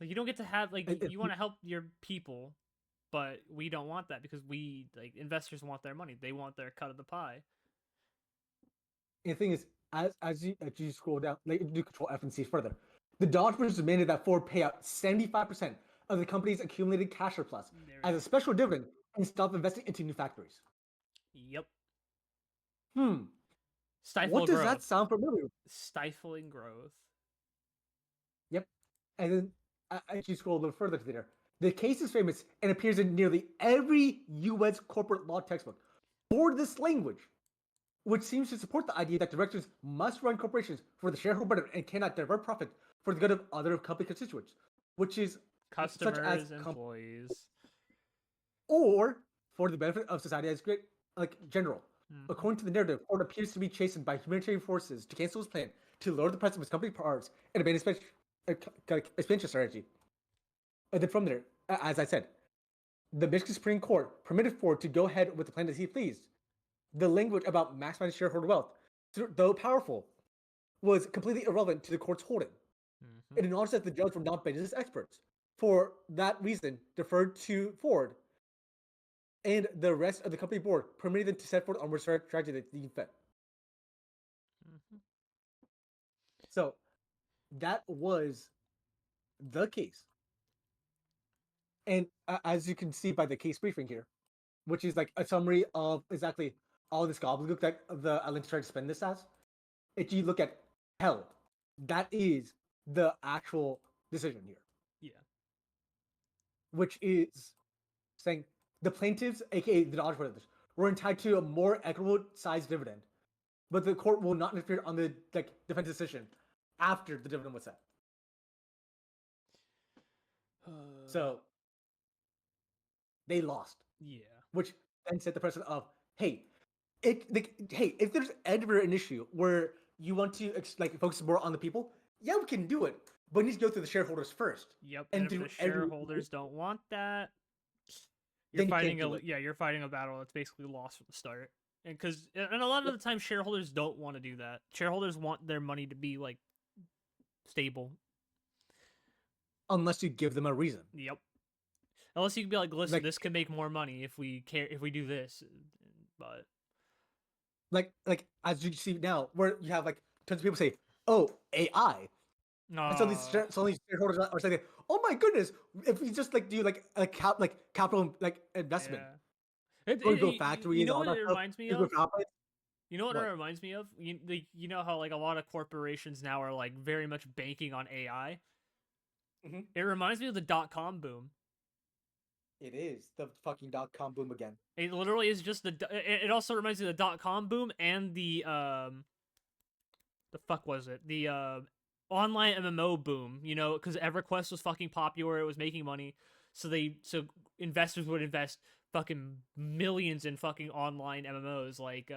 Like you don't get to have like it, you want to help your people, but we don't want that because we like investors want their money. They want their cut of the pie. the thing is, as you scroll down, like do Control F and see further, the Dodge brothers demanded that Ford pay out 75% of the company's accumulated cash surplus There we as a go. special dividend and stop investing into new factories. Yep. Hmm, what Stifle does that growth. sound familiar? Stifling growth. Yep. And then as you scroll a little further to there, the case is famous and appears in nearly every U.S. corporate law textbook for this language, which seems to support the idea that directors must run corporations for the shareholder benefit and cannot divert profit for the good of other company constituents, which is such as Customers, employees. or for the benefit of society as great like general. Mm-hmm. According to the narrative, Ford appears to be chastened by humanitarian forces to cancel his plan to lower the price of his company parts and abandon expansion strategy. And then from there, as I said, the Michigan Supreme Court permitted Ford to go ahead with the plan as he pleased. The language about maximizing shareholder wealth, though powerful, was completely irrelevant to the court's holding. Mm-hmm. It acknowledged that the judge were not business experts. For that reason, deferred to Ford and the rest of the company board, permitting them to set forth onward strategy that they fit. Mm-hmm. So that was the case. And as you can see by the case briefing here, which is like a summary of exactly all this gobbledygook that the Atlantis tried to spin this as, if you look at hell, that is the actual decision here, Yeah. which is saying the plaintiffs, aka the Dodge brothers, were entitled to a more equitable sized dividend, but the court will not interfere on the defense decision after the dividend was set. So they lost, Yeah. which then set the precedent of, hey, if there's ever an issue where you want to focus more on the people, yeah, we can do it, but it needs to go through the shareholders first. Yep. And And if do the shareholders don't want that, you're then you fighting can't do it. you're fighting a battle that's basically lost from the start. And a lot of the time shareholders don't want to do that. Shareholders want their money to be like stable. Unless you give them a reason. Yep. Unless you can be like, listen, Like- this can make more money if we do this. But Like as you see now, where you have like tons of people say, "Oh, AI," and so these shareholders are saying, "Oh my goodness, if we just do capital investment, yeah. or go factories, You know all what that it stuff, reminds me just go of? profit." You know what it What? reminds me of? You know how like a lot of corporations now are like very much banking on AI. Mhm. It reminds me of the .com boom. It is the fucking .com boom again. It literally is just It also reminds me of the .com boom and the fuck was it? The online MMO boom. You know, because EverQuest was fucking popular. It was making money, so investors would invest fucking millions in fucking online MMOs like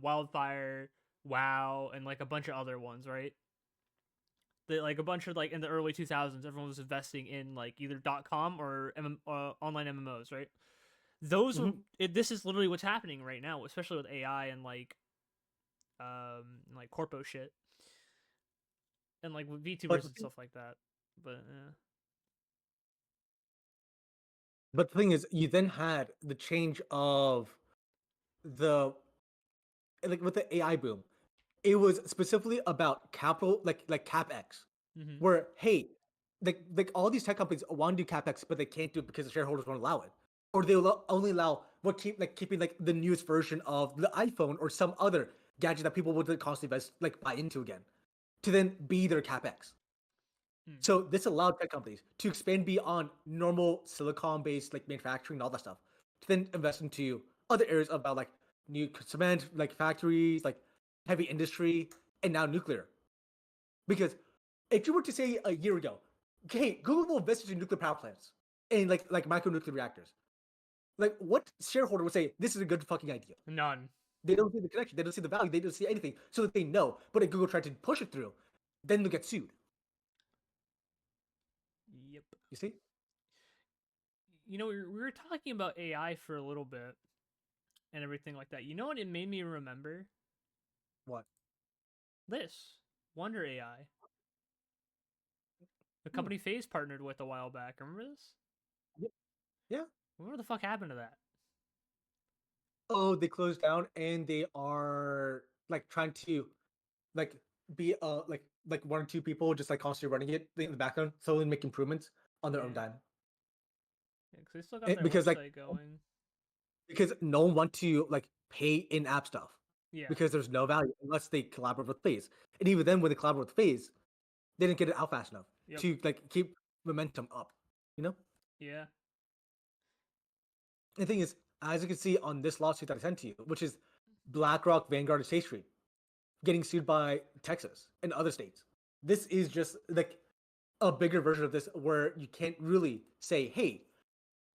Wildfire, WoW, and like a bunch of other ones, right? Like a bunch of like in the early 2000s, everyone was investing in like either .com or online MMOs, right? Those Mhm. this is literally what's happening right now, especially with AI and like corpo shit and like with But VTubers and stuff like that. But But the thing is, you then had the change of the with the AI boom. It was specifically about capital, like capex, mm-hmm. where hey, all these tech companies want to do capex, but they can't do it because the shareholders won't allow it, or they'll only allow keeping the newest version of the iPhone or some other gadget that people would constantly buy into again, to then be their capex. So this allowed tech companies to expand beyond normal silicon-based manufacturing and all that stuff, to then invest into other areas about new cement, factories, heavy industry, and now nuclear. Because if you were to say a year ago, okay, Google will invest in nuclear power plants and micronuclear reactors, what shareholder would say this is a good fucking idea? None. They don't see the connection, they don't see the value, they don't see anything, so that they know. But if Google tried to push it through, then they'll get sued. Yep. You see? You know, we were talking about AI for a little bit and everything like that. You know what it made me remember? What? This Wonder AI, the Hmm. company FaZe partnered with a while back. Remember this? Yeah. What the fuck happened to that? Oh, they closed down and they are trying to like be one or two people just constantly running it in the background, slowly make improvements on their own Yeah. time. Yeah, because they still got their Because website going. because no one want to pay in-app stuff, Yeah. because there's no value unless they collaborate with FaZe. And even then, when they collaborate with FaZe, they didn't get it out fast enough Yep. to keep momentum up. You know. Yeah. The thing is, as you can see on this lawsuit that I sent to you, which is BlackRock, Vanguard, and State Street, getting sued by Texas and other states. This is just a bigger version of this, where you can't really say, "Hey,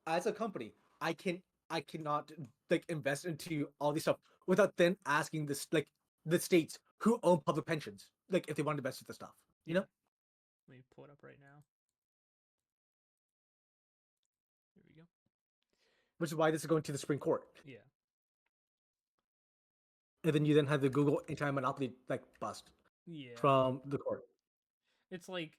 as a company, I cannot invest into all these stuff," without then asking the states who own public pensions, if they want to invest in the stuff. You Yeah. know, Let me pull it up right now. Here we go. which is why this is going to the Supreme Court. Yeah. And then you then have the Google anti-monopoly bust Yeah. from the court. It's like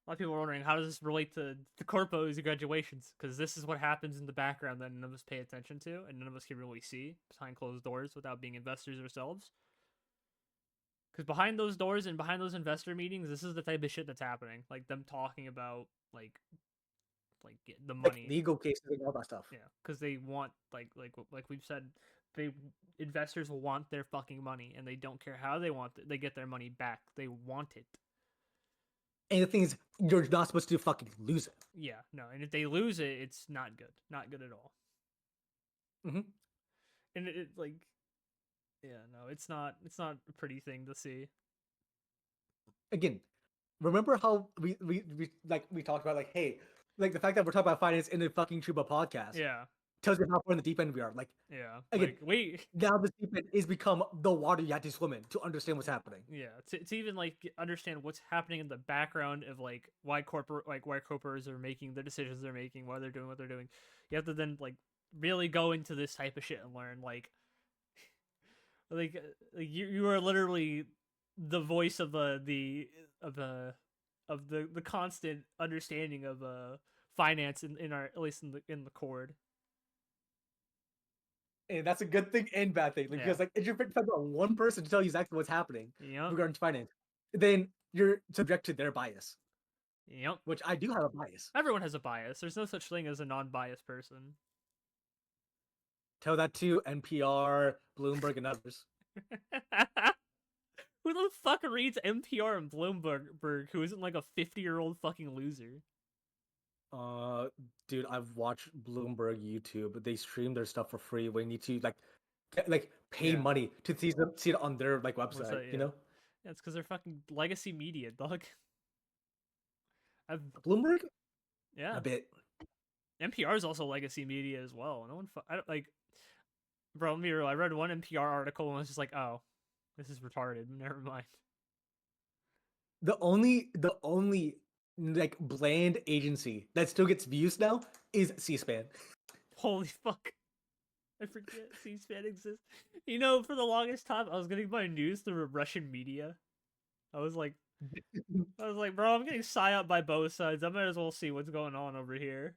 a lot of people are wondering, how does this relate to the corpos and graduations? Because this is what happens in the background that none of us pay attention to and none of us can really see behind closed doors without being investors ourselves. Because behind those doors and behind those investor meetings, this is the type of shit that's happening. Like them talking about like get the like money. legal cases and all that stuff. Yeah, because they want like we've said, they investors want their fucking money, and they don't care how they want it. They get their money back. They want it. And the thing is, you're not supposed to fucking lose it. Yeah, no, and if they lose it, it's not good. Not good at all. Mm-hmm. And it like, yeah, no, it's not. It's not a pretty thing to see. Again, remember how we talked about like, hey, like the fact that we're talking about finance in the fucking Chuba podcast Yeah, tells you how far in the deep end we are. Like, yeah. again, Like wait, now this deep end is become the water you have to swim in to understand what's happening. yeah. To even like understand what's happening in the background of like why corporates are making the decisions they're making, why they're doing what they're doing. You have to then like really go into this type of shit and learn like you are literally the voice of of the the constant understanding of finance in our, at least in the cord. And that's a good thing and bad thing. Like, Yeah. because like if you're dependent on one person to tell you exactly what's happening Yep. regarding finance, then you're subject to their bias. Yep. Which I do have a bias. Everyone has a bias. There's no such thing as a non-biased person. Tell that to NPR, Bloomberg, and others. Who the fuck reads NPR and Bloomberg who isn't like a 50-year-old fucking loser? Dude, I've watched Bloomberg YouTube. They stream their stuff for free. We need to pay money to see it on their like website. Yeah. You know, Yeah, it's because they're fucking legacy media, dog. Bloomberg, Yeah. a bit. NPR is also legacy media as well. No one, I don't like, bro. Let me be real. I read one NPR article and I was just like, oh, this is retarded. Never mind. The only like bland agency that still gets views now is C-SPAN. Holy fuck. I forget C-SPAN exists. You know, for the longest time, I was getting my news through Russian media. I was like, bro, I'm getting psyoped by both sides. I might as well see what's going on over here.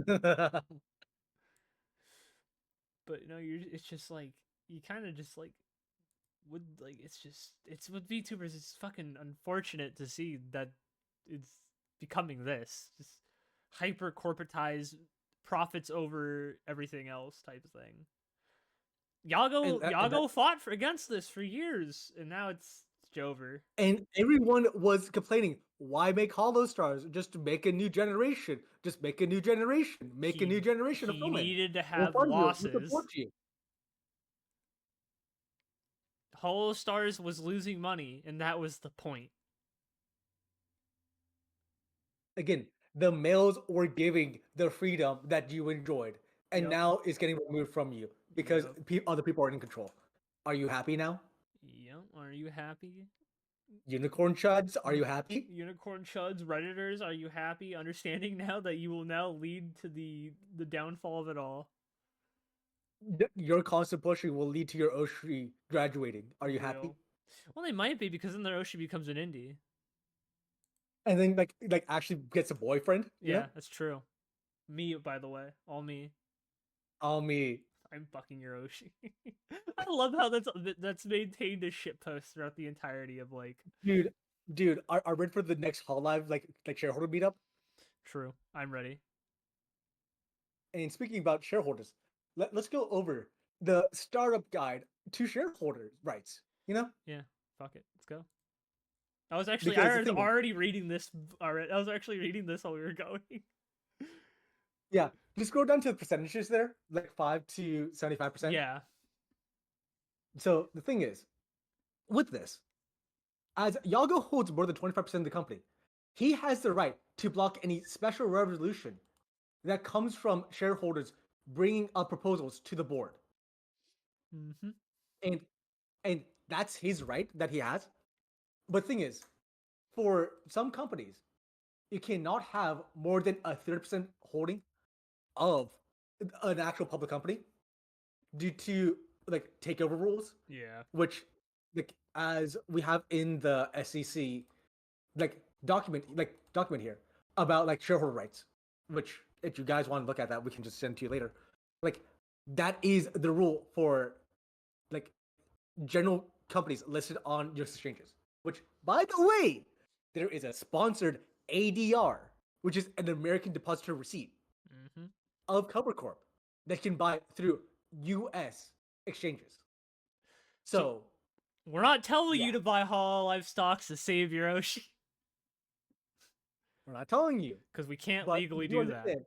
But you know, it's just like you kind of just like would like it's with VTubers. It's fucking unfortunate to see that it's becoming this just hyper corporatized, profits over everything else type of thing. Yago fought against this for years, and now it's over. And everyone was complaining, why make Hollow Stars? Just to make a new generation. Just make a new generation. Make a new generation of He filming. needed to We'll have fund you. losses. We'll support you. Hollow Stars was losing money, and that was the point. Again, the males were giving the freedom that you enjoyed, and now it's getting removed from you because other people are in control. Are you happy now? Yep. Are you happy? Unicorn chuds, are you happy? Unicorn chuds, redditors, are you happy? Understanding now that you will now lead to the downfall of it all. Your constant pushing will lead to your Oshi graduating. Are you happy? Well, they might be, because then their Oshi becomes an indie. And then like actually gets a boyfriend. Yeah, that's true. Me, by the way, all me. All me. I'm fucking your Oshi. I love how that's maintained a shitpost throughout the entirety of like. Dude, are ready for the next Hololive like shareholder meetup? True, I'm ready. And speaking about shareholders, let's go over the startup guide to shareholder rights. You know? Yeah, fuck it, let's go. I was already reading this. Already, I was actually reading this while we were going. Yeah, just scroll down to the percentages there, like 5 to 75%. Yeah. So the thing is, with this, as Yago holds more than 25% of the company, he has the right to block any special resolution that comes from shareholders bringing up proposals to the board. Mm-hmm. And that's his right that he has. But the thing is, for some companies, you cannot have more than a 30% holding of an actual public company due to like takeover rules. Yeah. Which, like, as we have in the SEC, like document here about like shareholder rights. Which, if you guys want to look at that, we can just send to you later. Like, that is the rule for like general companies listed on your exchanges. Which, by the way, there is a sponsored ADR which is an American depository receipt Mm-hmm. of Cover Corp that can buy through U.S. exchanges. So we're not telling yeah. you to buy Hololive stocks to save your Oshi, We're not telling you, because we can't but legally you do that. understand.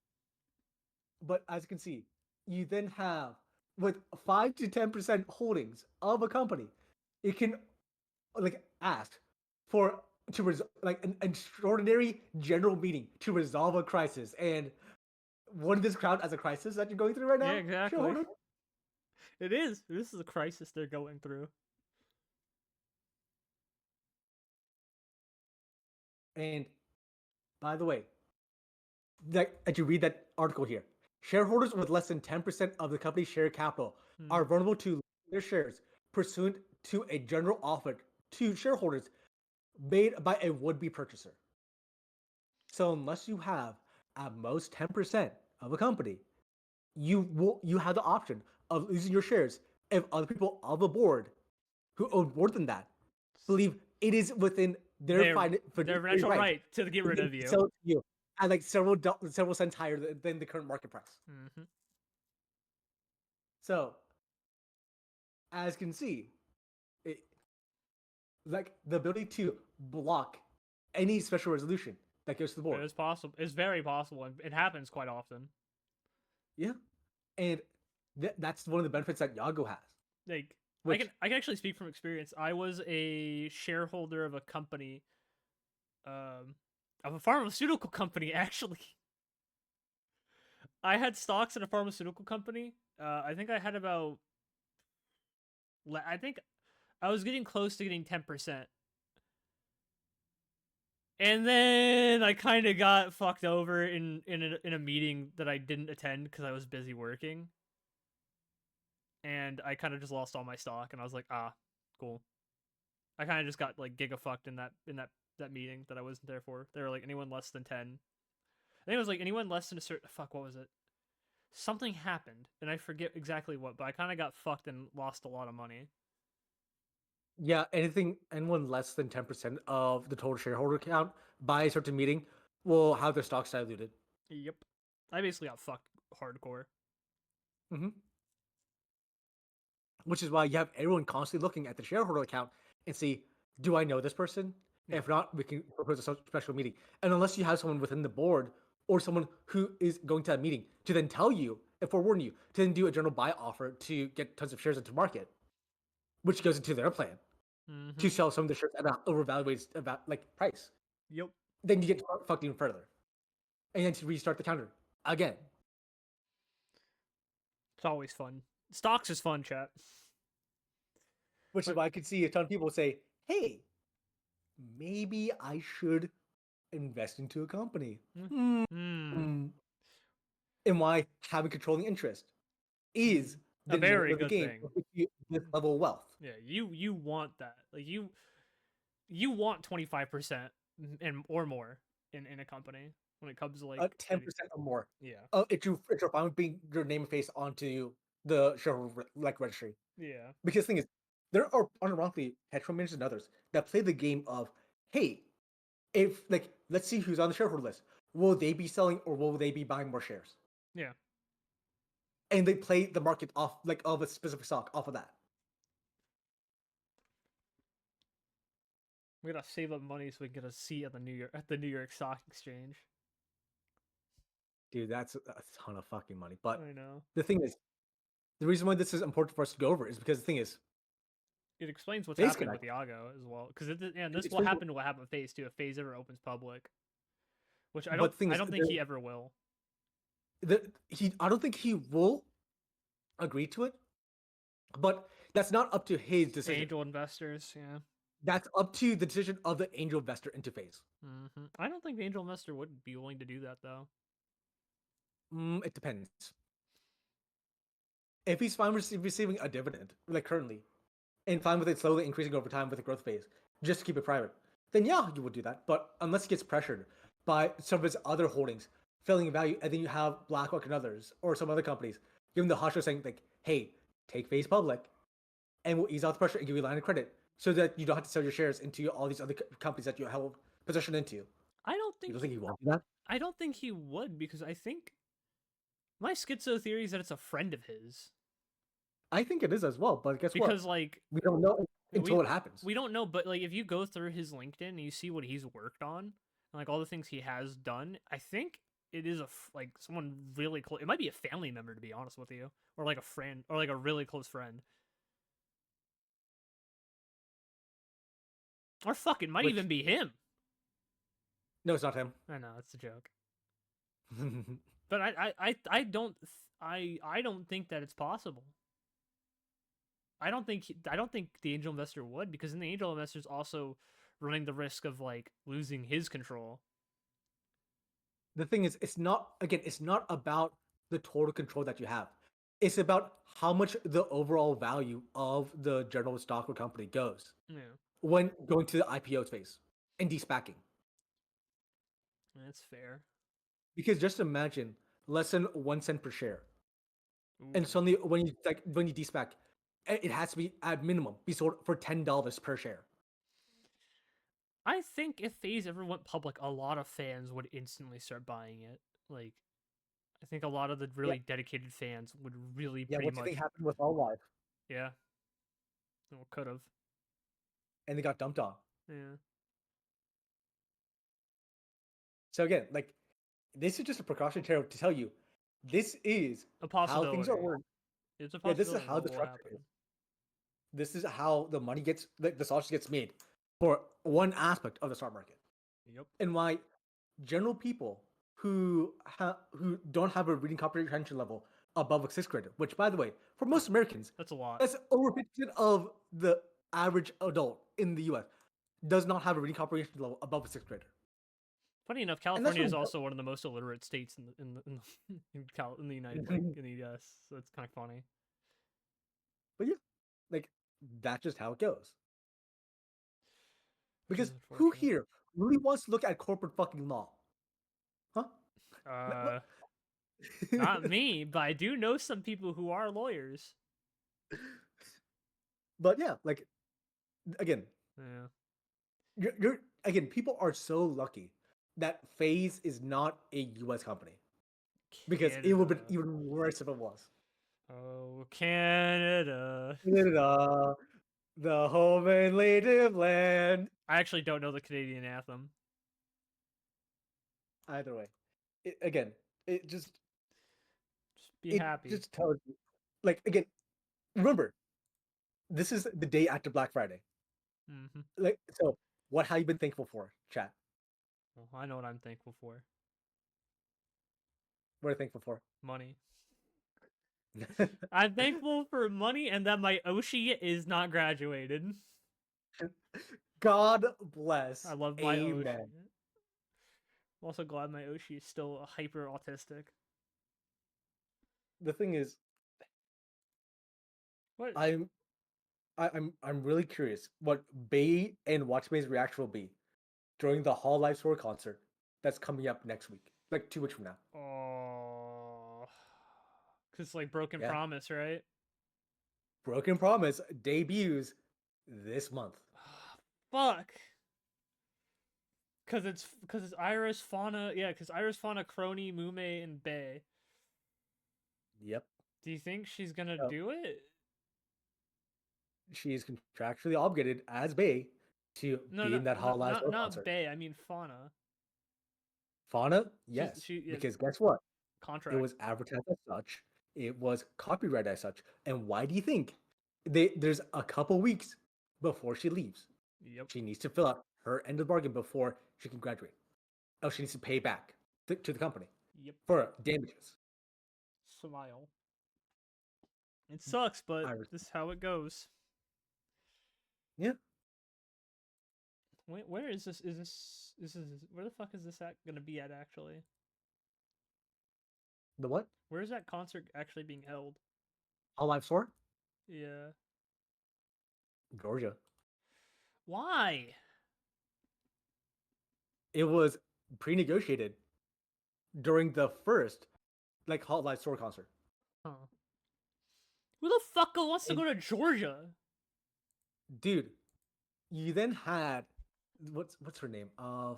But as you can see, you then have with 5 to 10% holdings of a company, it can like ask for like an extraordinary general meeting to resolve a crisis. And what is this crowd as a crisis that you're going through right Yeah, now, exactly. shareholder? It is. This is a crisis they're going through. And by the way, as you read that article here, shareholders with less than 10% of the company's share capital are vulnerable to losing their shares pursuant to a general offer to shareholders made by a would-be purchaser. So unless you have at most 10% of a company, you have the option of losing your shares if other people on the board who own more than that believe it is within their Their fiduciary natural right right to get rid of to you. sell it to you at like several cents higher than the current market price. Mm-hmm. So as you can see, it, like the ability to block any special resolution that goes to the It board. is possible. It's very possible, and it happens quite often. Yeah, and that's one of the benefits that Yago has. Like Which I can actually speak from experience. I was a shareholder of a company, um, of a pharmaceutical company. Actually, I had stocks in a pharmaceutical company. I think I had about. I think I was getting close to getting 10%. And then I kind of got fucked over in a meeting that I didn't attend because I was busy working, and I kind of just lost all my stock. And I was like, ah, cool. I kind of just got like giga fucked in that meeting that I wasn't there for. They were like anyone less than 10. I think it was like anyone less than a certain fuck. What was it? Something happened, and I forget exactly what. But I kind of got fucked and lost a lot of money. yeah, anyone less than 10% of the total shareholder count by a certain meeting will have their stocks diluted. Yep, I basically got fucked hardcore. Mm-hmm. Which is why you have everyone constantly looking at the shareholder account and see, do I know this person? Yeah. If not, we can propose a special meeting. And unless you have someone within the board or someone who is going to that meeting to then tell you and forewarn you to then do a general buy offer to get tons of shares into market, which goes into their plan Mm-hmm. to sell some of the shares at an overvalued like price, Yep. then you get fucked even further, and then to restart the counter again. It's always fun. Stocks is fun, chat. Which is But why I could see a ton of people say, "Hey, maybe I should invest into a company." mm, And why having controlling interest is a the name very of the good game thing. to get you this level of wealth. Yeah, you want that. Like you want 25% and or more in a company when it comes to like 10% or more. yeah. If you're fine with being your name and face onto the shareholder like registry. Yeah. Because the thing is, there are unironically hedge fund managers and others that play the game of, hey, if like let's see who's on the shareholder list. Will they be selling or will they be buying more shares? Yeah. And they play the market off like of a specific stock off of that. We gotta save up money so we can get a seat at the New York Stock Exchange. Dude, that's a ton of fucking money. But I know. the thing is, the reason why this is important for us to go over is because the thing is, It explains what's Phase happening with Connect. Iago as well, because and It this will explains, happen to what happened with Phase 2 if Phase ever opens public, which but the thing I is, don't think he ever will. I don't think he will agree to it, but that's not up to his decision. Angel investors, yeah. That's up to the decision of the angel investor into Phase. I don't think the angel investor would be willing to do that though. It depends. If he's fine with receiving a dividend, like currently, and fine with it slowly increasing over time with the growth phase, just to keep it private, then yeah, you would do that. But unless he gets pressured by some of his other holdings failing in value, and then you have BlackRock and others, or some other companies, giving the hush saying like, "Hey, take Phase public, and we'll ease out the pressure and give you a line of credit, so that you don't have to sell your shares into all these other companies that you held position into." I don't You think don't think he won't do that? I don't think he would, because I think my schizo theory is that it's a friend of his. I think it is as well, but guess what? Because like We don't know we until it happens. we don't know, but like if you go through his LinkedIn and you see what he's worked on, and like all the things he has done, I think it is like someone really close. It might be a family member, to be honest with you, or like a friend, or like a really close friend, or fuck, it might Which even be him. no, it's not him. I know it's a joke, but I don't think that it's possible. I don't think the angel investor would, because then the angel investor's also running the risk of like losing his control. The thing is, it's not about the total control that you have. It's about how much the overall value of the general stock or company goes Yeah, when going to the IPO phase and de-SPACing. that's fair. Because just imagine less than 1 cent per share, and Ooh. suddenly when you de-SPAC, it has to be at minimum be sold for $10 per share. I think if FaZe ever went public, a lot of fans would instantly start buying it. Like, I think a lot of the Yeah, really dedicated fans would really yeah. pretty What do you think much, happened with All Life? yeah, well, could have, And they got dumped on. yeah, So again, like this is just a precautionary tale to tell you this is a how things are possibility. worked. It's a Yeah, this is possibility how that the will structure is. happen. This is how the money gets, like the sausage gets made for one aspect of the stock market, Yep, and why general people who don't have a reading comprehension level above a sixth grader, which by the way, for most Americans, that's a lot. that's over 50% of the average adult in the U.S. does not have a reading comprehension level above a sixth grader, Funny enough, and that's California is from also one of the most illiterate states in the United, like in the U.S. So it's kind of funny. but yeah, like that's just how it goes. Which is Because who unfortunate. here really wants to look at corporate fucking law? Huh? Uh, Not me, but I do know some people who are lawyers. But yeah, like again, Yeah. you're again, people are so lucky that FaZe is not a US company. Because it would have been Canada. even worse if it was. Oh, Canada. The home and native land. I actually don't know the Canadian anthem. Either way. Again, it just Just be it happy. just tells you, like again, remember, this is the day after Black Friday. Mm-hmm. Like so, what have you been thankful for, chat? Well, I know what I'm thankful for. What are you thankful for? Money. I'm thankful for money and that my Oshi is not graduated. God I bless. love my Oshi. Amen. I'm also glad my Oshi is still hyper autistic. The thing is, What? I'm I'm really curious what Bay and Watchmay's reaction will be during the Hall Live Store concert that's coming up next week, like 2 weeks from now. Oh. Because, like, Broken Yeah, Promise, right? Broken Promise debuts this month. Fuck. Because it's Iris, Fauna, yeah, because Iris, Fauna, Crony, Mume, and Bay. Yep. Do you think she's gonna So do it? she is contractually obligated as Bay to No, be no, in that no, Hall Live Store not concert. Bay. I mean Fauna. Fauna, She's yes, she yeah, because guess what? It contract. was advertised as such. It was copyrighted as such. And why do you think there's a couple weeks before she leaves? Yep. She needs to fill out her end of the bargain before she can graduate. Oh, she needs to pay back to the company Yep. for damages. Smile. It sucks, but I this is how it goes. yeah. Where is this? Is this where the fuck is this at gonna be at actually? The what? Where is that concert actually being held? All Live Store? Yeah. Georgia. Why? It was pre-negotiated during the first like Hot Live Store concert. Huh. Who the fuck wants to And go to Georgia? dude, you then had what's her name? Uh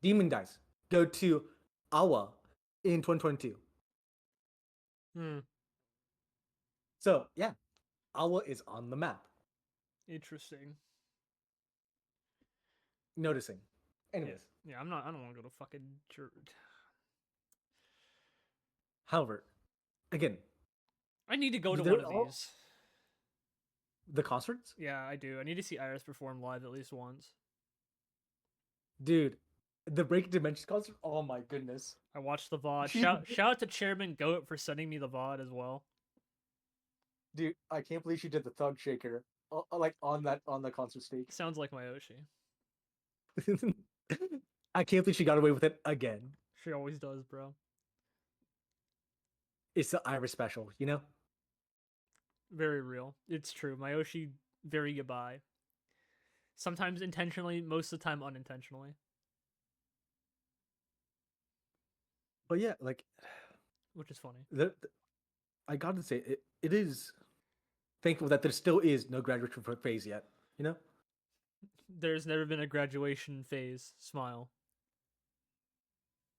Demon Dice. go to Awa in 2022. Hmm. So yeah, Awa is on the map. Interesting. Noticing. Anyways, Yeah. I'm not. I don't want to go to fucking. however, again, I need to go to they're one of all these. the concerts, Yeah, I do. I need to see Iris perform live at least once. dude. The Break Dimensions concert. Oh my goodness. I watched the VOD. She, Shout out to Chairman Goat for sending me the VOD as well. dude, I can't believe she did the thug shaker, like on the concert stage. Sounds like my Oshi. I can't believe she got away with it again. She always does, bro. It's the Iris special, you know. Very real. It's true. My Oshi very goodbye. Sometimes intentionally, most of the time unintentionally. But yeah, like, Which is funny. I gotta say, it is thankful that there still is no graduation phase yet. You know, There's never been a graduation phase. Smile.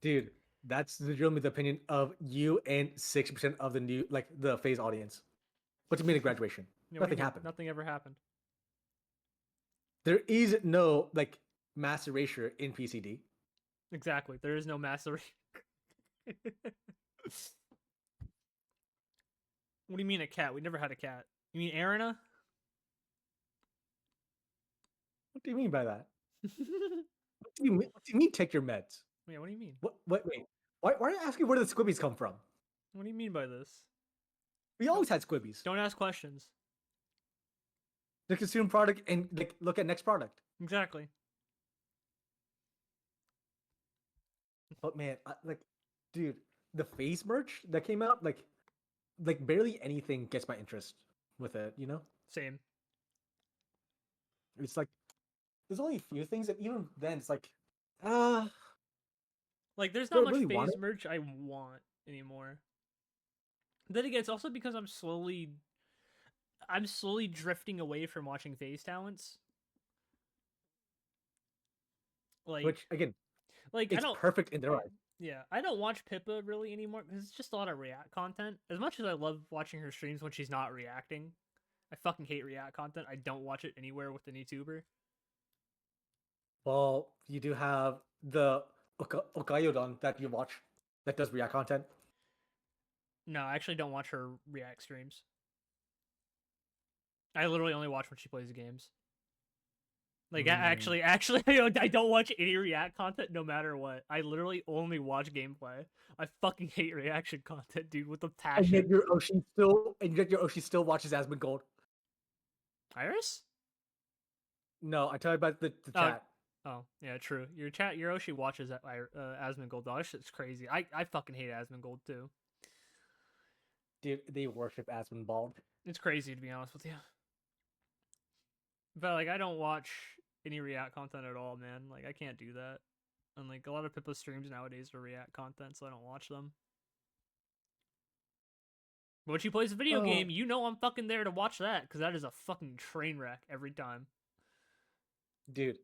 dude, that's literally the opinion of you and 60% of the new the phase audience. What do you mean a graduation? Yeah, what do you Nothing mean? happened. Nothing ever happened. There is no mass erasure in PCD. Exactly. There is no master. What do you mean a cat? We never had a cat. You mean Arena? What do you mean by that? Yeah, What do you mean take your meds? what do you mean? What wait. Why are you asking where the squibbies come from? What do you mean by this? We always had squibbies. Don't ask questions. The consume product and look at next product. Exactly. But man, dude, the phase merch that came out, barely anything gets my interest with it. You know, Same. it's like there's only a few things, and even then, it's like, uh, Like, there's do not I much really want phase it? merch I want anymore. Then again, it's also because I'm slowly drifting away from watching phase talents. Like, Which again, like I it's don't. perfect in their eyes. Yeah, I don't watch Pippa really anymore because it's just a lot of React content. As much as I love watching her streams when she's not reacting, I fucking hate React content. I don't watch it anywhere with an YouTuber. Well, you do have the Okayodon that you watch that does React content. No, I actually don't watch her React streams. I literally only watch when she plays games. Like, actually, I don't watch any React content no matter what. I literally only watch gameplay. I fucking hate reaction content, dude, with a And yet passion. your Oshi still watches Asmongold. Iris? No, I tell you about the Oh, chat. oh, yeah, true. Your Oshi watches Asmongold. That shit's crazy. I fucking hate Asmongold too. Dude, they worship Asmongold. It's crazy to be honest with you. But like, I don't watch any React content at all, man. Like, I can't do that. And like, a lot of Pippa streams nowadays are React content, so I don't watch them. But when she plays a video game, you know I'm fucking there to watch that because that is a fucking train wreck every time. Dude,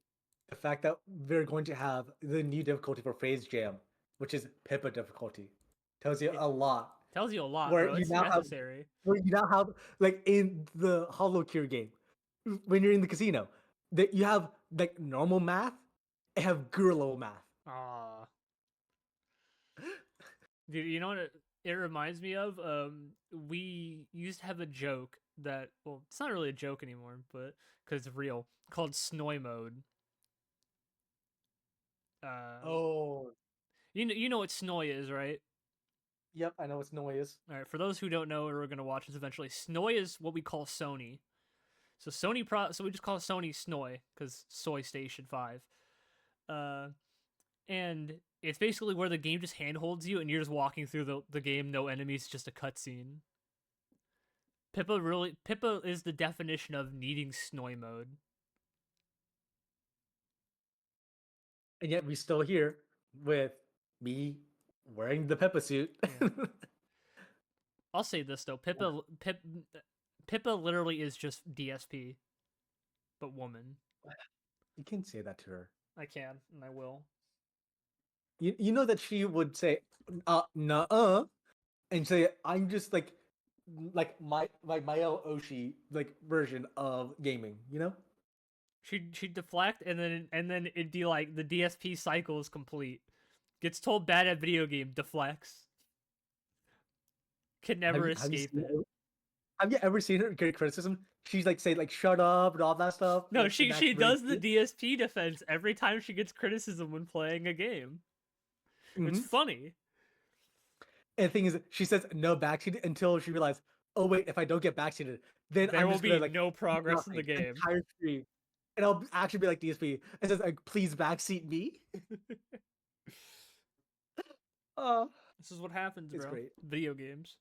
the fact that we're going to have the new difficulty for Phase Jam, which is Pippa difficulty, tells you a lot. Tells you a lot, Where bro. you It's now necessary. where you now have in the Hollow Cure game, when you're in the casino, that you have normal math and have guru level math. Ah, dude, you know what it reminds me of? We used to have a joke that, well, it's not really a joke anymore, but because it's real, called Snoy mode. Oh, You know what Snoy is, right? yep, I know what Snow is. All right, for those who don't know or are gonna watch this eventually, Snoy is what we call Sony. So so we just call Sony Snoy because Soy Station 5. Uh, and it's basically where the game just handholds you and you're just walking through the game, no enemies, just a cutscene. Pippa is the definition of needing Snoy mode. And yet we still here with me wearing the Peppa suit. Yeah. I'll say this though, Pippa literally is just DSP, but woman. You can say that to her. I can and I will. you know that she would say, nuh and say, I'm just like my Mayo Oshi like version of gaming, you know? She'd deflect, and then it'd be like the DSP cycle is complete. Gets told bad at video game, deflects. Can Have never you have you escape seen it. have you ever seen her get criticism? She's like say like shut up and all that stuff. No, And that's she very does the DSP defense every time she gets criticism when playing a game. It's mm-hmm. funny. And the thing is, she says no backseat until she realizes, oh wait, if I don't get backseated, then There I'm will just gonna be like no do progress in the nothing game. entire screen, and I'll actually be like DSP and says like please backseat me. Oh, This is what happens, it's bro. great. Video games.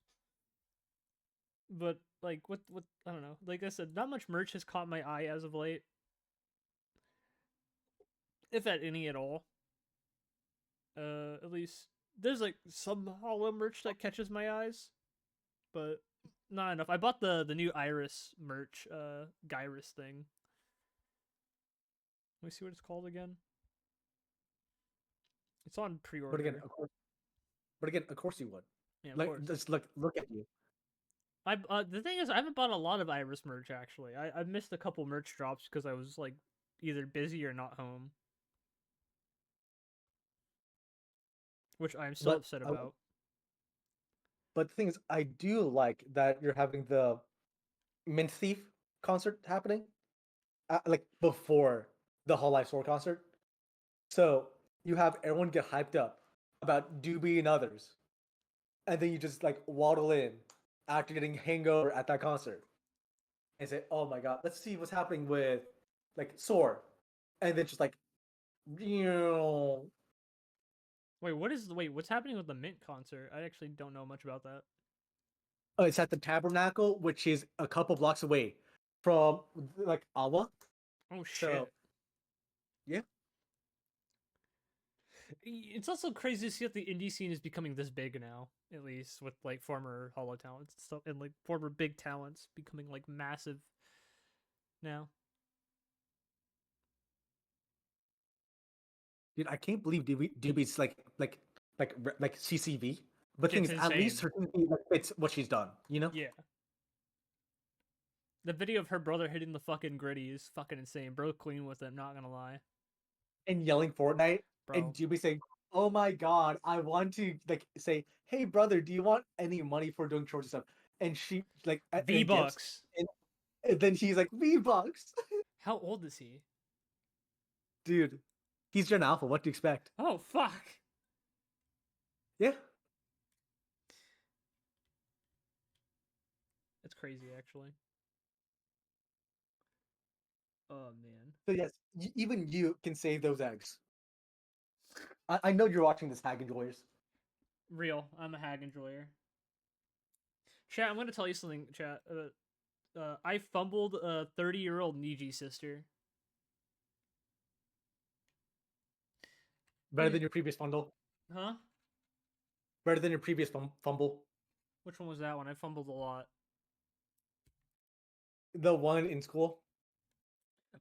But like what I don't know. Like I said, not much merch has caught my eye as of late. If at any at all. At least there's like some hollow merch that catches my eyes, but not enough. I bought the new Iris merch, Gyrus thing. Let me see what it's called again. It's on But again, pre-order. of course you would. Yeah, of Like course. just look at you. I the thing is, I haven't bought a lot of Iris merch actually. I missed a couple merch drops because I was like either busy or not home, which I'm still But upset I, about. but the thing is, I do like that you're having the Mint Thief concert happening, like before the Whole Life Sword concert. So you have everyone get hyped up about Doobie and others, and then you just like waddle in after getting hangover at that concert and say, "Oh my god, let's see what's happening with like Soar," and then just like, oh, Wait, what's happening with the Mint concert? I actually don't know much about that. it's at the Tabernacle, which is a couple blocks away from like Awa. Oh So shit. yeah, It's also crazy to see that the indie scene is becoming this big now, at least with like former hollow talents and stuff, and like former big talents becoming like massive now. dude, I can't believe Doobie's like CCV. But thing It's is, at least insane. her CCV like, fits what she's done. You know. Yeah. The video of her brother hitting the fucking gritty is fucking insane. Bro clean with it, not gonna lie. And yelling Fortnite, and Bro. Juby saying, "Oh my god, I want to like say, hey brother, do you want any money for doing chores and stuff?" And she like and gets, V-Bucks. and then he's like V-Bucks, How old is he? dude. He's Gen Alpha. What do you expect? Oh fuck. Yeah. That's crazy actually. Oh man. So yes, even you can save those eggs. I know you're watching this, Hag Enjoyers. Real. I'm a hag enjoyer. Chat, I'm gonna tell you something, chat. I fumbled a 30-year-old Niji sister. Better than your previous fumble. Huh? Better than your previous fumble. Which one was that one? I fumbled a lot. The one in school.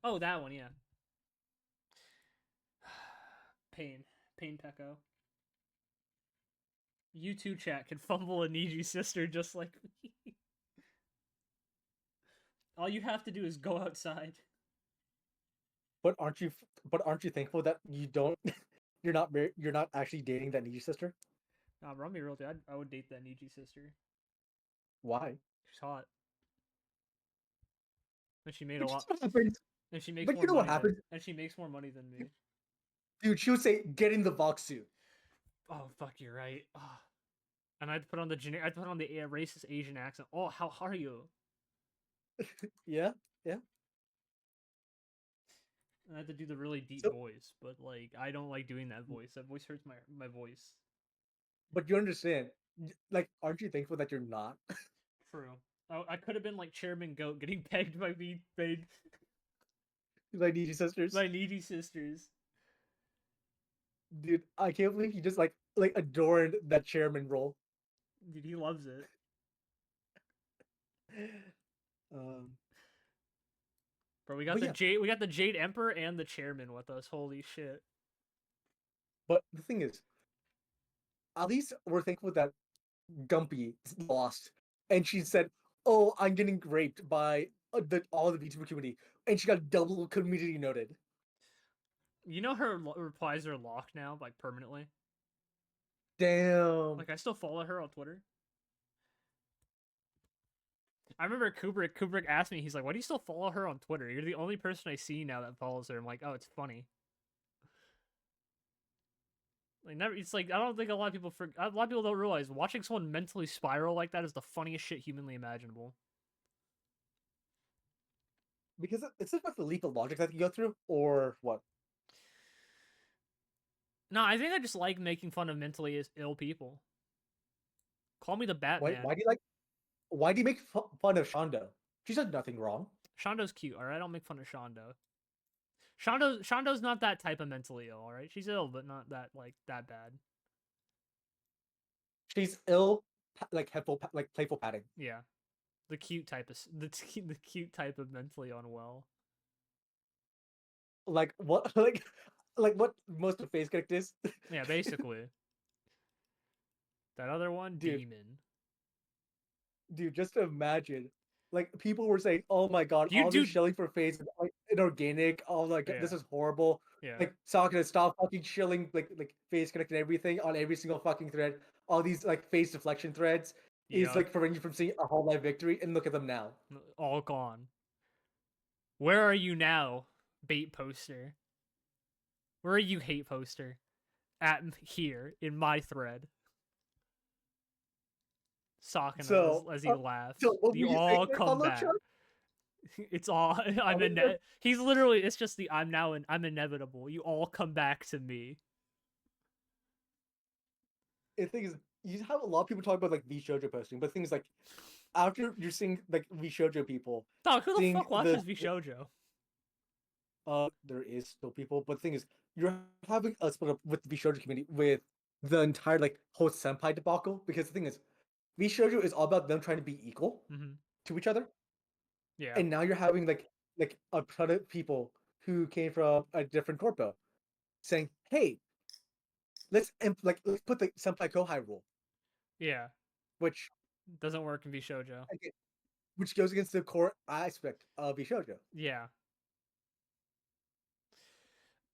Oh, that one, yeah. Pain. Pain Pecco. You too, chat, can fumble a Niji sister just like me. All you have to do is go outside. But aren't you? But aren't you thankful that you don't? You're not actually dating that Niji sister. Nah, bro, me real, dude. I would date that Niji sister. Why? She's hot. And she made a But you lot. know what happens? And she makes But more you know what money happens, than me. dude? She would say, "Get in the Vox suit." Oh fuck, you're right. Oh. And I'd put on I'd put on the racist Asian accent. Oh, how are you? Yeah, yeah. And I had to do the really deep So, voice, but like I don't like doing that voice. That voice hurts my voice. but you understand? Like, aren't you thankful that you're not? True. I could have been like Chairman Goat getting pegged by Like Niji sisters, by needy sisters. dude. I can't believe you just like adored that chairman role. Dude, he loves it. Um, Bro, we got but the yeah, Jade Emperor and the Chairman with us. Holy shit. But the thing is, at least we're thankful that Gumpy lost, and she said, "Oh, I'm getting raped by all the VTuber community," and she got double community noted. You know her replies are locked now, like permanently. Damn. Like I still follow her on Twitter. I remember Kubrick asked me, he's like, "Why do you still follow her on Twitter? You're the only person I see now that follows her." I'm like, "Oh, it's funny." Like never, it's like I don't think a lot of people don't realize watching someone mentally spiral like that is the funniest shit humanly imaginable. Because it's about the leap of logic that you go through, or what? No, I think I just like making fun of mentally ill people. Call me the Why? Batman. Why do you like? Why do you make fun of Shondo? She said nothing wrong. Shondo's cute, alright? I don't make fun of Shondo. Shondo's not that type of mentally ill, alright? She's ill, but not that that bad. She's ill, like helpful, like playful patting. Yeah. The cute type of the cute type of mentally unwell. Like what? Like what most of face characters? Yeah, basically. That other one, Dude, demon. dude, just imagine. Like people were saying, "Oh my god, You all this dude. shilling for face is like inorganic. Oh, like Yeah, this is horrible." yeah. Like Sakura, stop fucking shilling like face connecting everything on every single fucking thread. All these like face deflection threads is Yup. like preventing you from seeing a whole life victory. And look at them now. All gone. Where are you now, bait poster? Where are you, hate poster? At here in my thread. Sakuna So, as he laughs. so what were You you saying all there, come Follow back. Chuck? It's all I was gonna- he's literally it's just the I'm inevitable. You all come back to me. The thing is, you have a lot of people talk about like V Shoujo posting, but things like after you're seeing like V Shoujo people Dog, who the seeing fuck watches Vishojo? there is still people, but the thing is, you're having a split up with the V Shoujo community with the entire like whole senpai debacle, because the thing is, V Shoujo is all about them trying to be equal Mm-hmm. to each other, Yeah. and now you're having like a ton of people who came from a different corpo saying, "Hey, let's put the senpai kohai rule," Yeah. which Doesn't work in Vishojo. again, which goes against the core aspect of Bishojo. Yeah.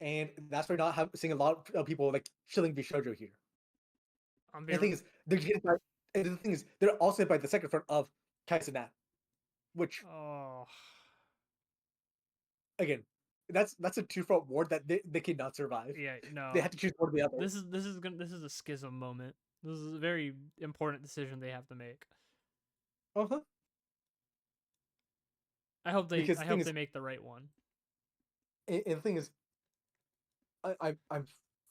And that's why not seeing a lot of people like shilling Bishojo here. I'm And being the thing is, they're getting by, and the thing is, they're also by the second front of Kaisenat, which oh again, that's a two front war that they cannot survive. yeah, They no. have to choose one or the other. This is a schism moment. This is a very important decision they have to make. Uh-huh. Because I the thing hope is, they make the right one. and the thing is, I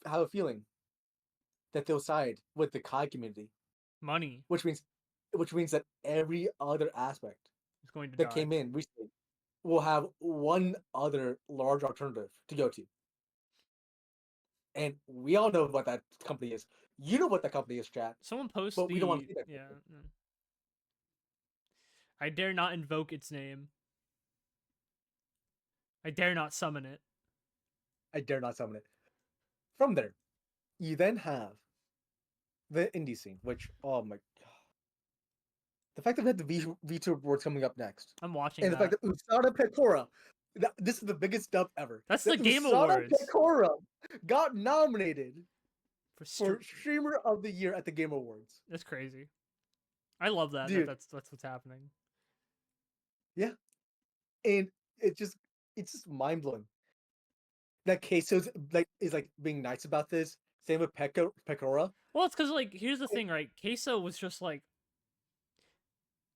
have a feeling that they'll side with the Kai community, Money which means that every other aspect is going to that die. came in recently will have one other large alternative to go to. And we all know what that company is. You know what that company is, chat. Someone post But we don't want to the see that. yeah. Company. No. I dare not invoke its name. I dare not summon it. I dare not summon it. From there, you then have the indie scene, which, oh my god. The fact that we had the VTuber awards coming up next. I'm watching And the fact that. that Usada Pecora, this is the biggest dub ever. That's the That Game Usada Awards Pecora got nominated for for Streamer of the Year at the Game Awards. That's crazy. I love that. Dude. That's what's happening. Yeah. And it's just mind blowing that Queso's is being nice about this. Same with Pecora. Well, it's because like here's the thing, right? Queso was just like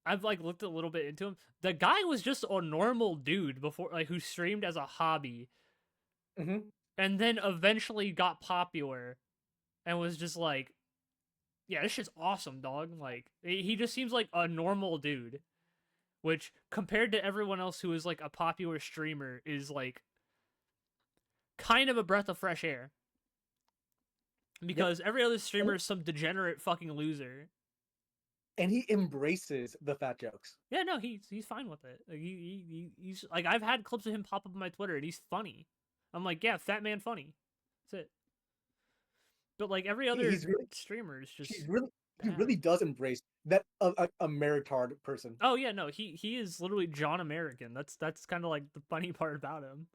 I've like looked a little bit into him. The guy was just a normal dude before, like who streamed as a hobby, Mm-hmm. and then eventually got popular, and was just like, yeah, this shit's awesome, dog. Like he just seems like a normal dude, which compared to everyone else who is like a popular streamer is like kind of a breath of fresh air. Because every other streamer is some degenerate fucking loser. And he embraces the fat jokes. Yeah, no, he's fine with it. Like, he's like I've had clips of him pop up on my Twitter, and he's funny. I'm like, yeah, fat man funny. That's it. But like every other He's really, streamer is just he's really, he bad. really does embrace that a meritard person. Oh yeah, no, he is literally John American. That's kind of like the funny part about him.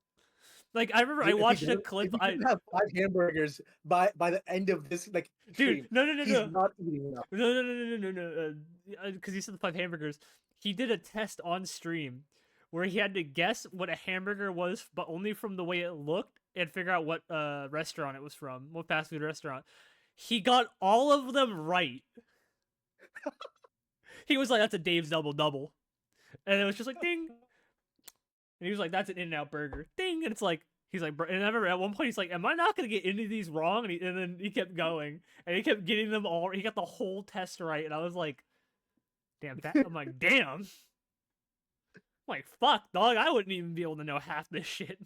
Like I remember I Dude, watched a if clip. he I doesn't have 5 hamburgers by the end of this like dude, stream, no no no he's no not eating enough. no no no no no no no, because he said the 5 hamburgers. He did a test on stream where he had to guess what a hamburger was, but only from the way it looked, and figure out what restaurant it was from, what fast food restaurant. He got all of them right. He was like, "That's a Dave's double double," and it was just like ding. And he was like, "That's an In-N-Out burger." Ding. And it's like, he's like, and I remember at one point he's like, "Am I not gonna get any of these wrong?" And then he kept going, and he kept getting them all. He got the whole test right, and I was like, "Damn that!" I'm like, "Damn." I'm like, "Fuck, dog. I wouldn't even be able to know half this shit."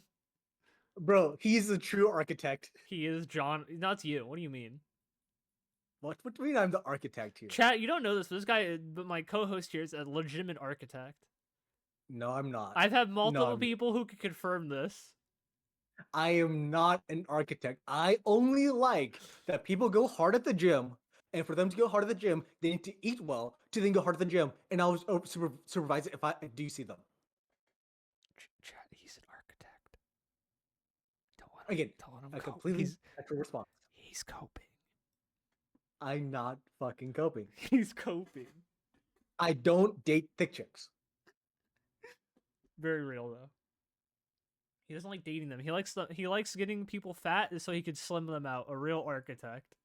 Bro, he's the true architect. He is John. Not you. What do you mean? What do you mean I'm the architect here? Chat, you don't know this, but this guy, but my co-host here is a legitimate architect. No, I'm not. I've had No, multiple people who could confirm this. I am not an architect. I only like that people go hard at the gym, and for them to go hard at the gym, they need to eat well to then go hard at the gym, and I'll supervise it if I do see them. Chat, he's an architect. Again, Don't let him a cope. completely natural response. He's coping. I'm not fucking coping. He's coping. I don't date thick chicks. Very real though. He doesn't like dating them. He likes getting people fat so he could slim them out. A real architect.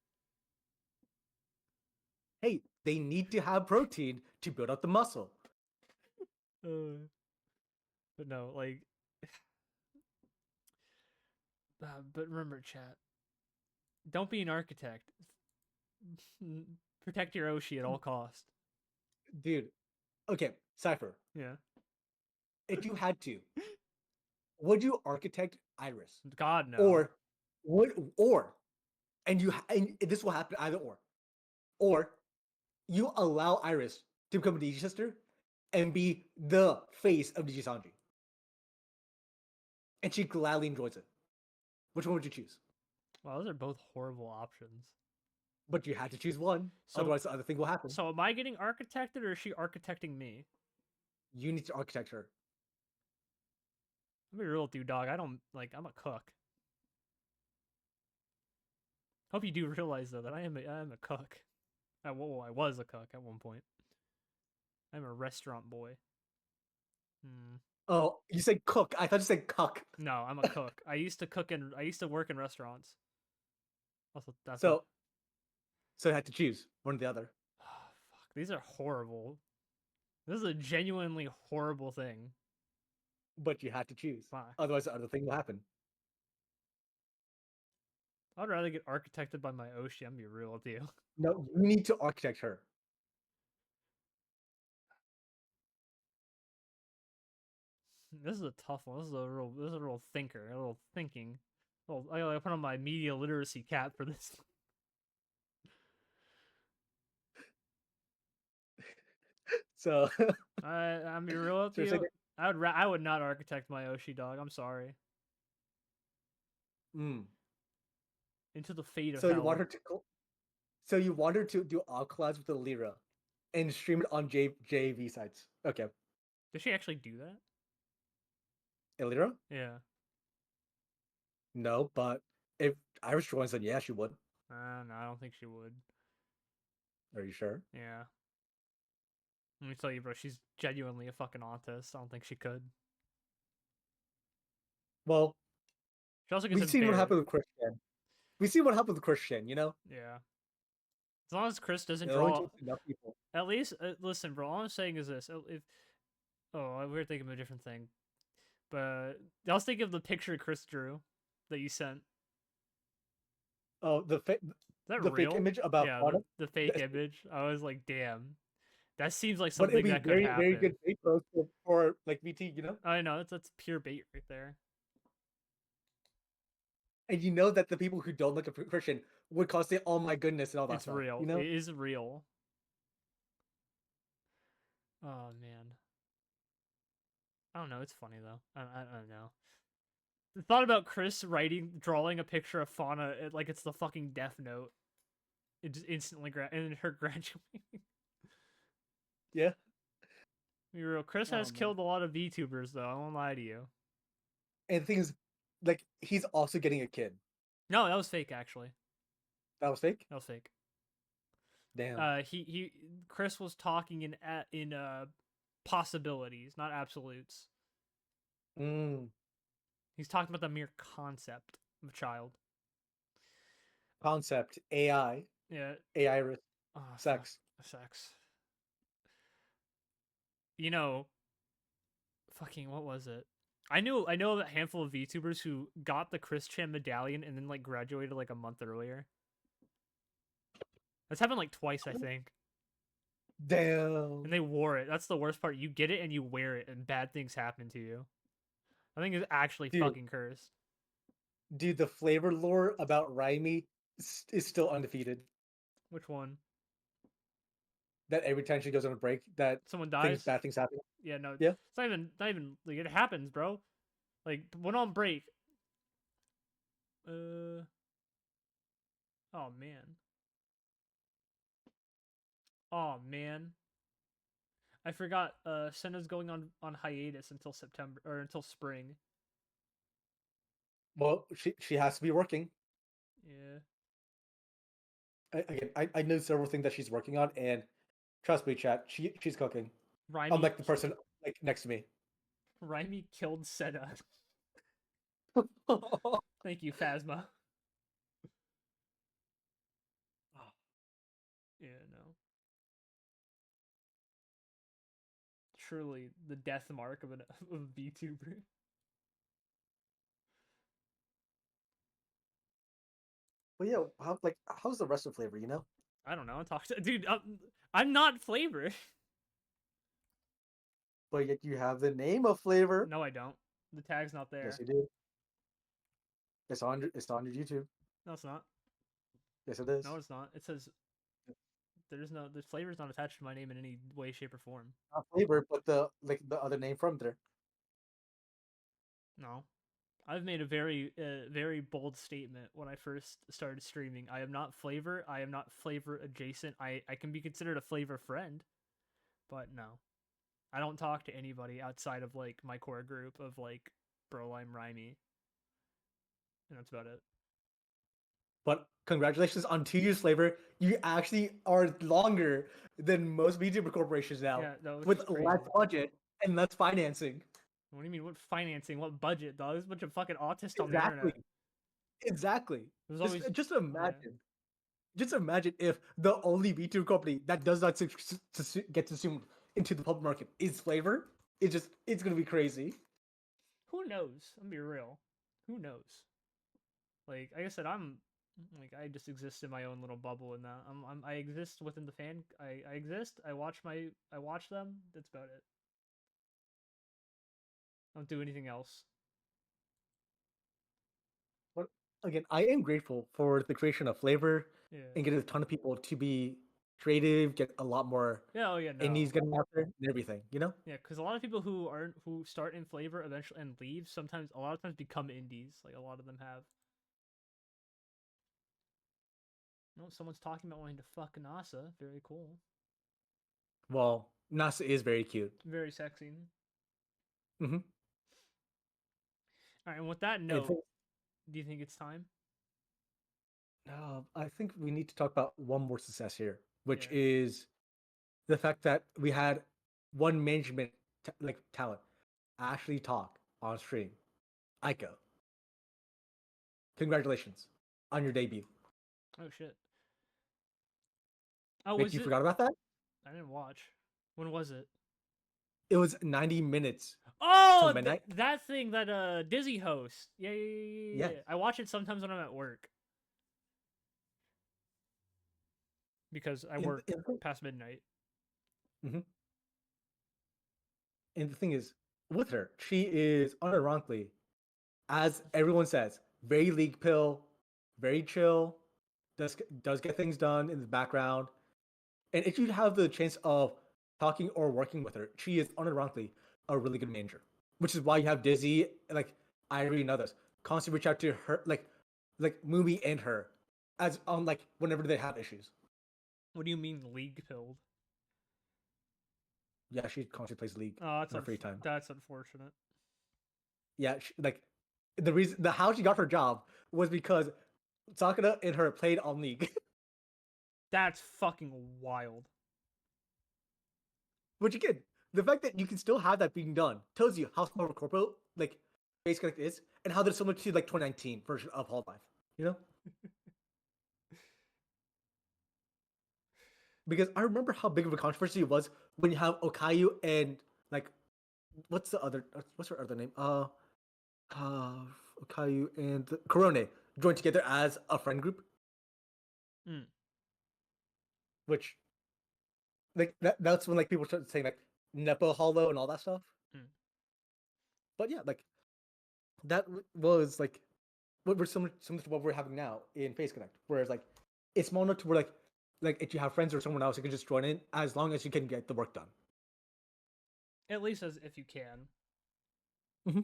Hey, they need to have protein to build up the muscle. But no, like. But remember, chat. Don't be an architect. Protect your Oshi at all cost. Dude, okay, Cypher. Yeah. If you had to, would you architect Iris? God no. And this will happen either or you allow Iris to become a DJ sister and be the face of DJ Sanji, and she gladly enjoys it. Which one would you choose? Well, those are both horrible options. But you had to choose one, otherwise the other thing will happen. So am I getting architected, or is she architecting me? You need to architect her. I'll be real with you, dog. I'm a cook. Hope you do realize though that I am a cook. I was a cook at one point. I'm a restaurant boy. Oh, you said cook. I thought you said cuck. No, I'm a cook. I used to work in restaurants. Also, that's so you had to choose one or the other. Oh, fuck, these are horrible. This is a genuinely horrible thing. But you had to choose. Why? Otherwise, the other thing will happen. I'd rather get architected by my Oshi. I'm gonna be real with you. No, you need to architect her. This is a tough one. This is a real thinker. A little thinking. Well, I gotta put on my media literacy cap for this. So I'm be real with you. I would not architect my Oshi, dog. I'm sorry. Into the fate of so hell. you want her to do all collabs with the Lyra and stream it on JV sites. Okay. Does she actually do that? Lyra? Yeah. No, but if Iris joins, then yeah, she would. No, I don't think she would. Are you sure? Yeah. Let me tell you, bro, she's genuinely a fucking autist. I don't think she could. Well, she also we've seen what happened with Christian. We've seen what happened with Christian, you know? Yeah. As long as Chris doesn't draw enough people. At least listen, bro, all I'm saying is this. If we were thinking of a different thing. But I was thinking of the picture Chris drew that you sent. Oh, the fake image about the fake image. I was like, damn. That seems like something that could happen. Very good bait post for like VT, you know? I know, that's pure bait right there. And you know that the people who don't look at Christian would constantly, oh my goodness, and all that it's stuff. Real. You know? It is real. Oh man. I don't know. It's funny though. I don't know. The thought about Chris drawing a picture of Fauna like it's the fucking Death Note. It just instantly and her graduating. Yeah. Be real. Chris Oh has man. killed a lot of VTubers though. I won't lie to you. And the thing is, like, he's also getting a kid. No, that was fake. Actually, That was fake. that was fake. Damn. Chris was talking in possibilities, not absolutes. Mm. He's talking about the mere concept of a child. Concept AI. Yeah. AI Oh, sex. sex. You know, fucking what was it? I know of a handful of VTubers who got the Chris Chan medallion and then like graduated like a month earlier. That's happened like twice, I think. Damn. And they wore it. That's the worst part. You get it and you wear it, and bad things happen to you. I think it's actually Dude, fucking cursed. dude, the flavor lore about Raimi is still undefeated. Which one? That every time she goes on a break, that Someone dies? bad things happen. Yeah, no. Yeah. It's not even like it happens, bro. Like when on break. Oh man. Oh man. I forgot Senna's going on hiatus until September or until spring. Well, she has to be working. Yeah. I know several things that she's working on, and trust me, chat, she's cooking. Raimi Unlike the person like next to me. Raimi killed Senna. Thank you, Phasma. Yeah, no. Truly the death mark of a VTuber. Well, yeah. How's the rest of Flavor? You know. I don't know. Dude. I'm not Flavor. But yet you have the name of Flavor. No, I don't. The tag's not there. Yes, you do. It's on your YouTube. No, it's not. Yes, it is. No, it's not. It says the Flavor's not attached to my name in any way, shape, or form. Not Flavor, but the other name from there. No. I've made a very bold statement when I first started streaming. I am not Flavor. I am not Flavor adjacent. I can be considered a Flavor friend, but no. I don't talk to anybody outside of like my core group of like Brolime Rhyme. And that's about it. But congratulations on 2 years Flavor. You actually are longer than most VTuber corporations now, Yeah, that was with crazy. less budget and less financing. What do you mean? What financing? What budget, dog? There's a bunch of fucking autists on the internet. Exactly. There's always Just imagine. Just imagine if the only VTuber company that does not get consumed into the public market is Flavor. It's gonna be crazy. Who knows? I'm gonna be real. Who knows? Like I said, I just exist in my own little bubble, and that I exist within the fan. I exist. I watch them. That's about it. I don't do anything else. But again, I am grateful for the creation of Flavor and Yeah. getting a ton of people to be creative, get a lot more Yeah. Oh yeah. No. indies getting out there and everything. You know. Yeah, because a lot of people who start in Flavor eventually and leave sometimes a lot of times become indies. Like a lot of them have. No, someone's talking about wanting to fuck NASA. Very cool. Well, NASA is very cute. Very sexy. Mm-hmm. All right, and with that note, do you think it's time? I think we need to talk about one more success here, which is the fact that we had one management talent actually talk on stream. Aiko, congratulations on your debut. Oh shit. Oh, Wait, you forgot about that? I didn't watch. When was it? It was 90 minutes. Oh, that thing that Dizzy hosts. Yeah. I watch it sometimes when I'm at work. Because I work past midnight. Mm-hmm. And the thing is, with her, she is unironically, as everyone says, very league pill, very chill, does get things done in the background. And if you have the chance of talking or working with her, she is unironically a really good manager. Which is why you have Dizzy, like I already know this. Constantly reach out to her, like Mumi and her, as on like whenever they have issues. What do you mean league pilled? Yeah, she constantly plays League Oh, in her free time. that's unfortunate. Yeah, like the how she got her job was because Sakura and her played on League. That's fucking wild. Which again, the fact that you can still have that being done tells you how small of a corporate like Base Connect is, and how they're similar to like 2019 version of Half Life. You know, because I remember how big of a controversy it was when you have Okayu and like what's her other name? Uh Okayu and Korone joined together as a friend group, Mm. which like that's when like people started saying like Nepo Hollow and all that stuff. Mm. But yeah, like that was like what we're similar to what we're having now in Face Connect, whereas like it's small enough to where like if you have friends or someone else, you can just join in as long as you can get the work done. At least as if you can. Mm-hmm.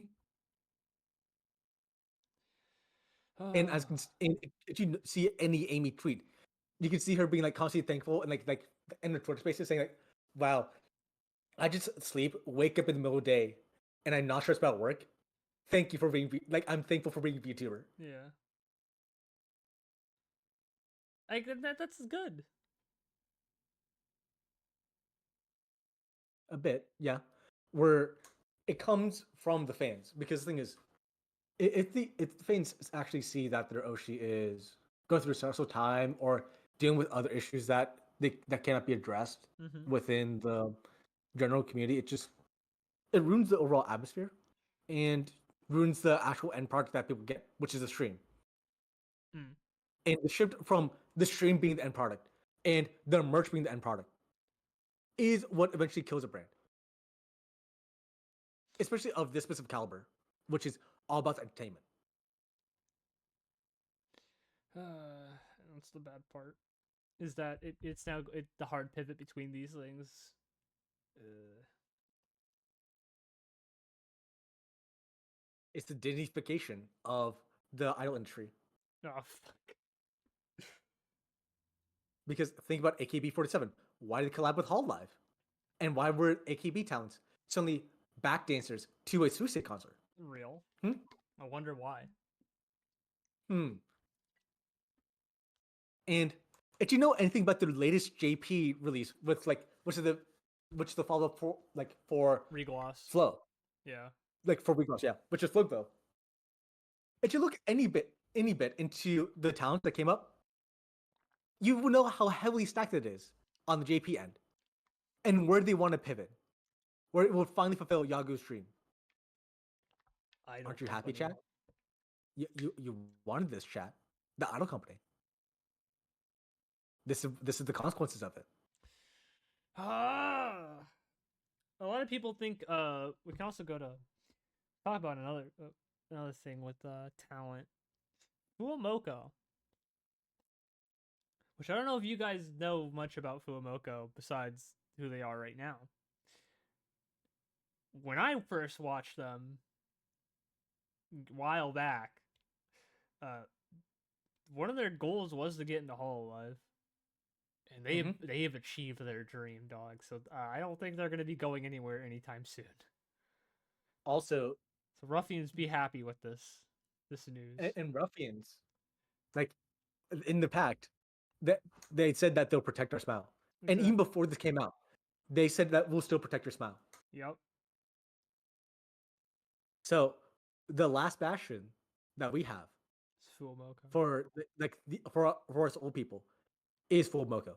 And if you see any Amy tweet, you can see her being like constantly thankful and like in the Twitter spaces saying like, "Wow, I just sleep, wake up in the middle of the day, and I'm not stressed about work. Thank you for being like I'm thankful for being a VTuber." Yeah. Like that's good. A bit, yeah. Where it comes from the fans because the thing is, if the fans actually see that their Oshi is going through a stressful time or dealing with other issues that cannot be addressed Mm-hmm. within the general community, it ruins the overall atmosphere and ruins the actual end product that people get, which is a stream. Mm. And the shift from the stream being the end product and the merch being the end product is what eventually kills a brand, especially of this specific caliber, which is all about entertainment. That's the bad part. Is that it's now the hard pivot between these things. Uh, It's the Disneyfication of the idol industry. oh fuck. Because think about AKB47. Why did it collab with Hall Live? And why were AKB talents suddenly back dancers to a Suicide concert? Real. Hmm? I wonder why. Hmm. And if you know anything about the latest JP release with like which is the follow up for Regloss. Flow, Yeah. like for Weekloss, yeah, which is Flow though. If you look any bit into the talent that came up, you will know how heavily stacked it is on the JP end and where they want to pivot, where it will finally fulfill Yagu's dream. Idol Aren't you happy, company. chat? You wanted this, chat. The idol company. This is the consequences of it. Ah. A lot of people think we can also go to talk about another thing with talent. Fuamoko, which I don't know if you guys know much about Fuamoko besides who they are right now. When I first watched them a while back, uh, one of their goals was to get into Hololive, and Mm-hmm. they have achieved their dream, dog. So I don't think they're going to be going anywhere anytime soon. Also, So Ruffians, be happy with this news. and ruffians, like in the pact, that they said that they'll protect our smile, and even Exactly. before this came out, they said that we'll still protect your smile. Yep. So, the last bastion that we have It's Fuamoko. for us old people is full Moko.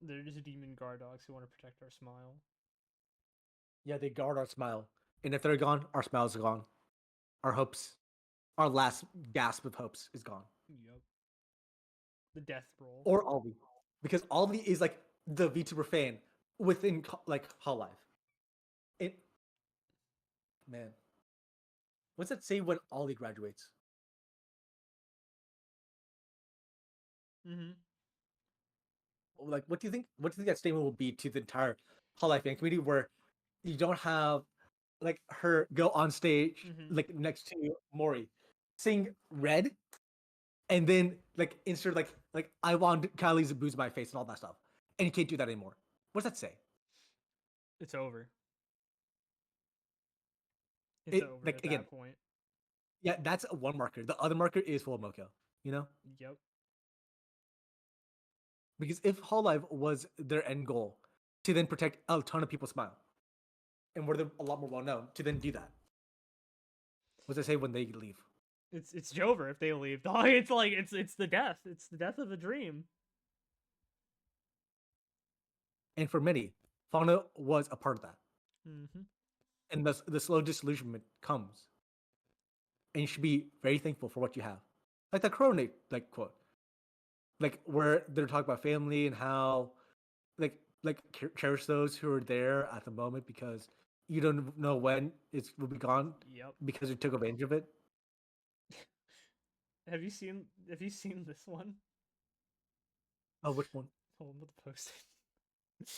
They're just demon guard dogs who want to protect our smile. Yeah, they guard our smile, and if they're gone, our smiles are gone. Our hopes, our last gasp of hopes is gone. Yep. The death roll. Or Aldi, because Aldi is like the VTuber fan within like Hall Life. It man, what's that say when Aldi graduates? Mm-hmm. Like, what do you think? What do you think that statement will be to the entire Hall Life fan community, where you don't have like her go on stage Mhm. like next to Mori, sing Red, and then like insert like I want Kylie's booze in my face and all that stuff, and you can't do that anymore. What does that say? It's over. It's It over like at again, that point. yeah, that's one marker. The other marker is full Moko, you know, Yep. because if Hololive was their end goal to then protect a ton of people's smile, and were they a lot more well known to then do that, what does it say when they leave? It's Jover if they leave. It's like it's the death. It's the death of a dream. And for many, Fauna was a part of that, Mhm. and the slow disillusionment comes, and you should be very thankful for what you have, like the Coronate like quote, like where they're talking about family and how like cherish those who are there at the moment because you don't know when it will be gone Yep. because you took advantage of it. Have you seen this one? Oh, which one? Hold on, let post it.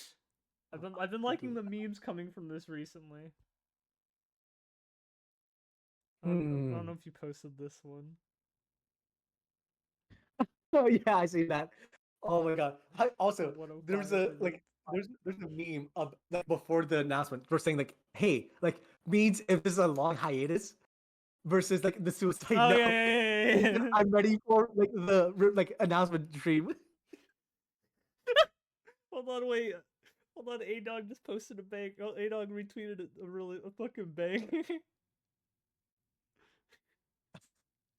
I've Oh, been I'll do liking it. the memes coming from this recently. I don't Hmm. know if you posted this one. Oh yeah, I see that. Oh my god. I also there's 105 a minutes. like there's a meme of like before the announcement for saying like, hey, like means if this is a long hiatus versus like the suicide Oh yeah, note. yeah, And yeah, then yeah. I'm ready for like the like announcement stream. Hold on, wait. Hold on, A Dog just posted a bang. Oh, A Dog retweeted a fucking bang.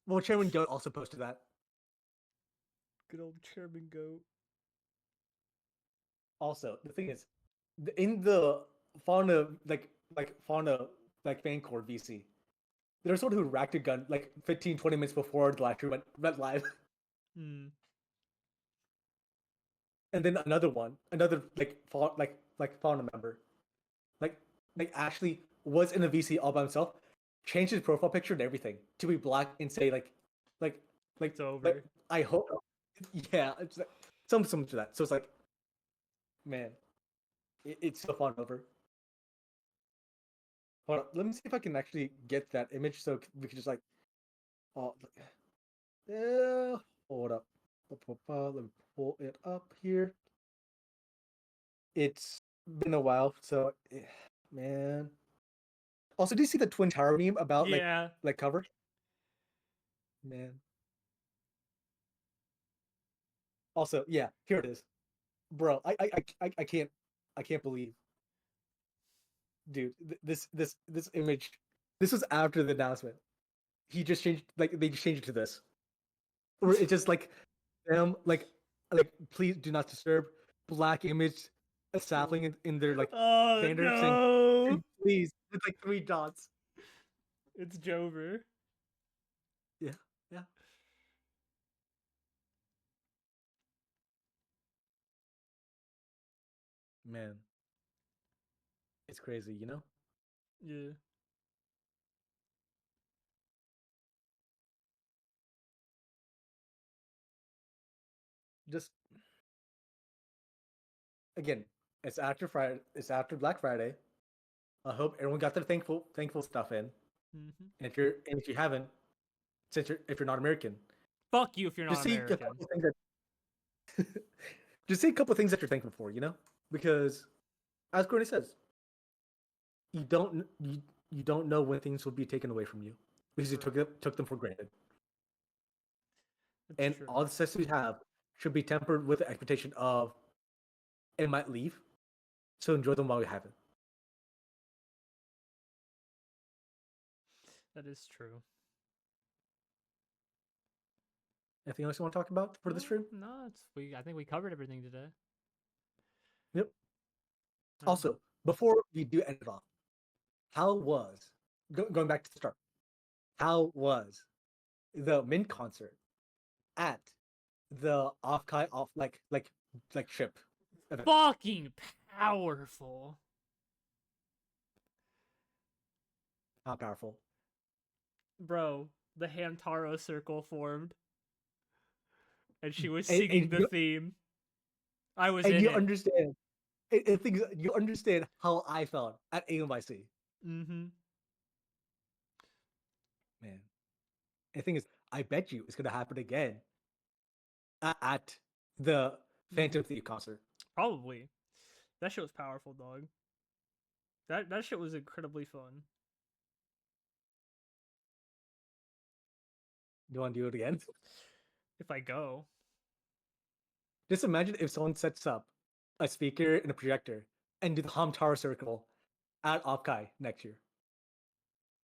Well, Chairman Goat also posted that. Good old Chairman Goat. Also, the thing is, in the Fauna Fauna like fan core VC, there's someone who racked a gun like 15, 20 minutes before the live stream went live. Hmm. And then another one, another like Fauna member, like like actually was in a VC all by himself, changed his profile picture and everything to be black and say like like It's like over. I hope yeah, it's like some to that. So it's like, man, it's so fun over. Hold on, let me see if I can actually get that image so we can just like, oh, yeah, hold up. Let me pull it up here. It's been a while, so man. Also, do you see the Twin Tower meme about Yeah. like cover? Man. Also, yeah, here it is, bro. I can't believe, dude. This image. This was after the announcement. He just changed like they just changed it to this, or it's just like them like please do not disturb black image a sapling in their like Oh banner saying no! please with like three dots. It's Jover. Yeah, yeah, man, it's crazy, you know. Yeah. Just again, it's after Friday. It's after Black Friday. I hope everyone got their thankful stuff in. Hmm. And if you haven't, since you're if you're not American, Fuck you if you're not just see a American. couple things that just see a couple things that you're thankful for. You know, because as Courtney says, you don't know when things will be taken away from you because you True. took them for granted. It's And true. all the success you have should be tempered with the expectation of it might leave. So enjoy them while you have it. That is true. Anything else you want to talk about for the No, stream? no, it's we. I think we covered everything today. Yep. Yeah. Also, before we do end it off, how was going back to the start? How was the Mint concert at the off like ship event? Fucking powerful, How powerful! bro. The Hamtaro circle formed, and she was And, singing the theme. I was and in you it. understand. And things you understand how I felt at AMIC. Mm-hmm. Man. And the thing is, I bet you it's gonna happen again at the Mm-hmm. Phantom Thief concert. Probably. That shit was powerful, dog. That shit was incredibly fun. You want to do it again? If I go, Just imagine if someone sets up a speaker and a projector and do the Hom Tower Circle at Opkai next year.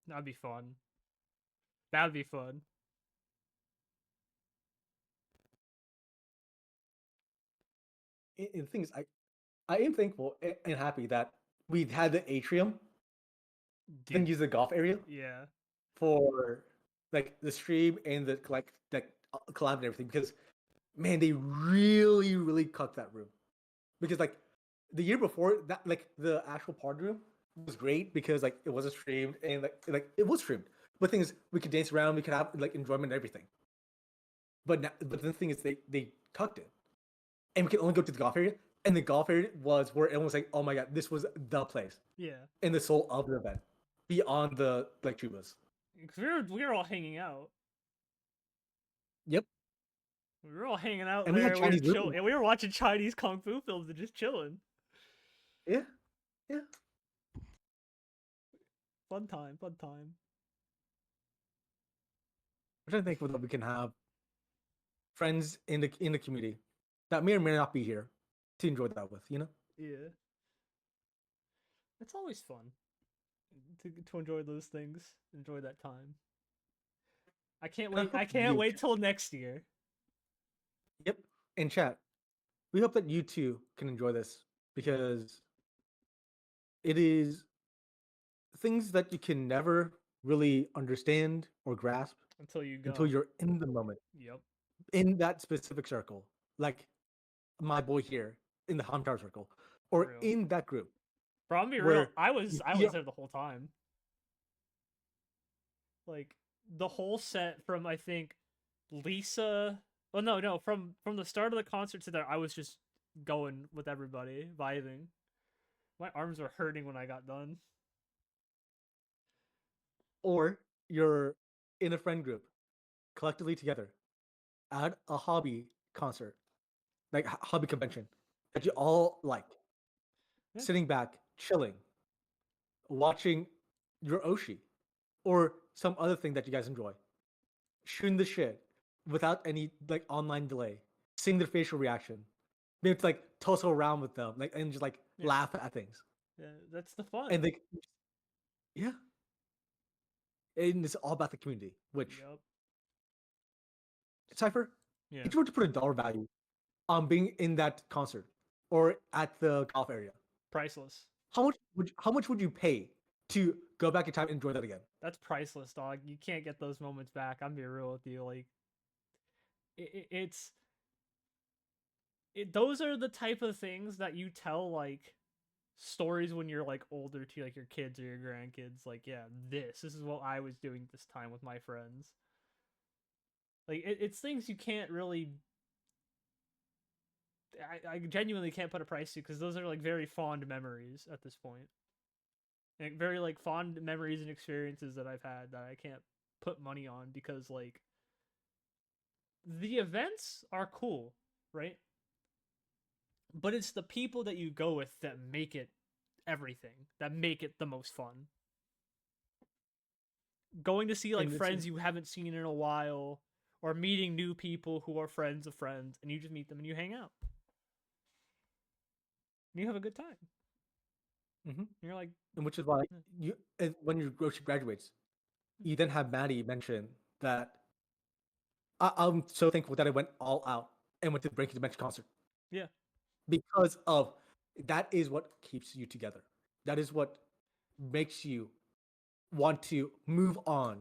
that'd be fun. That'd be fun. And the thing is, I am thankful and happy that we had the atrium, then Dude, use the golf area yeah. for like the stream and the collab and everything because man, they really cooked that room because like the year before that, like the actual party room was great because like it wasn't streamed and like it was streamed. But the thing is, we could dance around, we could have like enjoyment and everything. But now, but the thing is, they cucked it, and we could only go to the golf area. And the golf area was where everyone was like, "Oh my god, this was the place Yeah. and the soul of the event, beyond the like Chubas." Because we were all hanging out. Yep, We were all hanging out and we had there. We were Chinese chill, room. and we were watching Chinese kung fu films and just chilling. Yeah, yeah. Fun time, fun time. I'm trying to think that we can have friends in the community that may or may not be here to enjoy that with. You know. Yeah, it's always fun to enjoy those things, enjoy that time. I can't And I wait. hope I can't you. wait till next year. Yep. In chat, we hope that you too can enjoy this because it is things that you can never really understand or grasp Until you until go. you're in the moment, Yep. in that specific circle, like my boy here in the Hamtar circle, For or real. in that group Bro, I'm be real. where I you was I see was there the whole time. Like the whole set from I think Lisa. Oh no, from the start of the concert to there, I was just going with everybody, vibing. My arms were hurting when I got done. or you're in a friend group collectively together at a hobby concert, like hobby convention that you all like, Yeah. sitting back, chilling, watching your Oshi or some other thing that you guys enjoy, shooting the shit without any like online delay, seeing their facial reaction, be able to like tussle around with them, like and just like Yeah. laugh at things, Yeah, that's the fun. and like yeah, and it's all about the community. Which Yep. Cipher, Yeah. if you were to put a dollar value on being in that concert or at the golf area, Priceless. how much would you pay to go back in time and enjoy that again? That's priceless, dog. You can't get those moments back. I'm being real with you. Like, it's those are the type of things that you tell like stories when you're like older to like your kids or your grandkids. Like, yeah, this is what I was doing this time with my friends. Like, it's things you can't really. I genuinely can't put a price to because those are like very fond memories at this point. Like, very like fond memories and experiences that I've had that I can't put money on because like the events are cool, right? But it's the people that you go with that make it everything, that make it the most fun. Going to see like And it's friends you haven't seen in a while, or meeting new people who are friends of friends, and you just meet them and you hang out. And you have a good time. mm-hmm. You're like, And which is why "Hmm, you when your Roshi graduates, you then have Maddie mention that I'm so thankful that I went all out and went to the Breaking Dimension concert yeah, because of that is what keeps you together. That is what makes you want to move on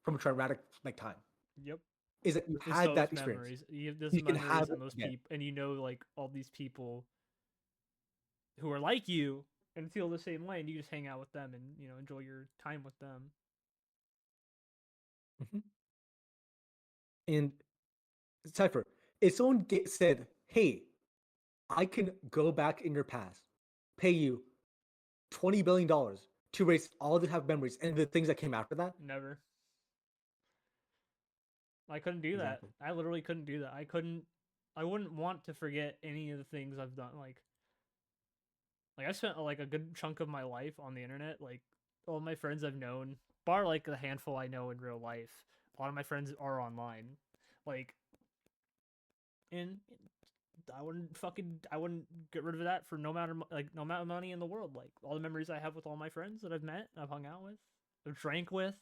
from a traumatic like time. yep." Is that you It's had those that experience? memories. You have those You can have memories it and those again. people, and you know like all these people who are like you and feel the same way, and you just hang out with them and enjoy your time with them. Mhm. And Cypher, if someone said, "Hey, I can go back in your past, pay you $20 billion to erase all the have memories and the things that came after that? Never. I couldn't do that. Exactly. I literally couldn't do that. I couldn't. I wouldn't want to forget any of the things I've done. Like I spent like a good chunk of my life on the internet. Like all my friends I've known, bar like the handful I know in real life. A lot of my friends are online. Like, and I wouldn't get rid of that for no amount of money in the world. Like all the memories I have with all my friends that I've met, I've hung out with, I've drank with,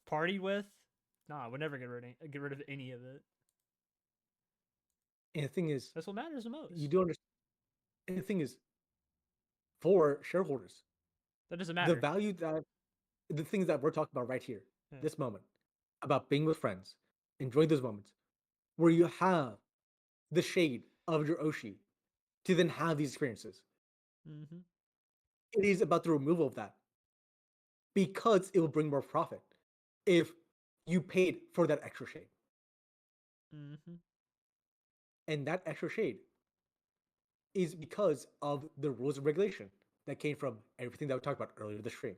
partied with. Nah, I would never get rid of any of it. And the thing is, That's what matters the most. you do understand. And the thing is, for shareholders, That doesn't the matter. value that the things that we're talking about right here, Yeah. this moment, about being with friends, enjoy those moments where you have the shade of your Oshi to then have these experiences. Mm-hmm. It is about the removal of that because it will bring more profit if you paid for that extra shade. Mm-hmm. And that extra shade is because of the rules and regulation that came from everything that we talked about earlier in the stream.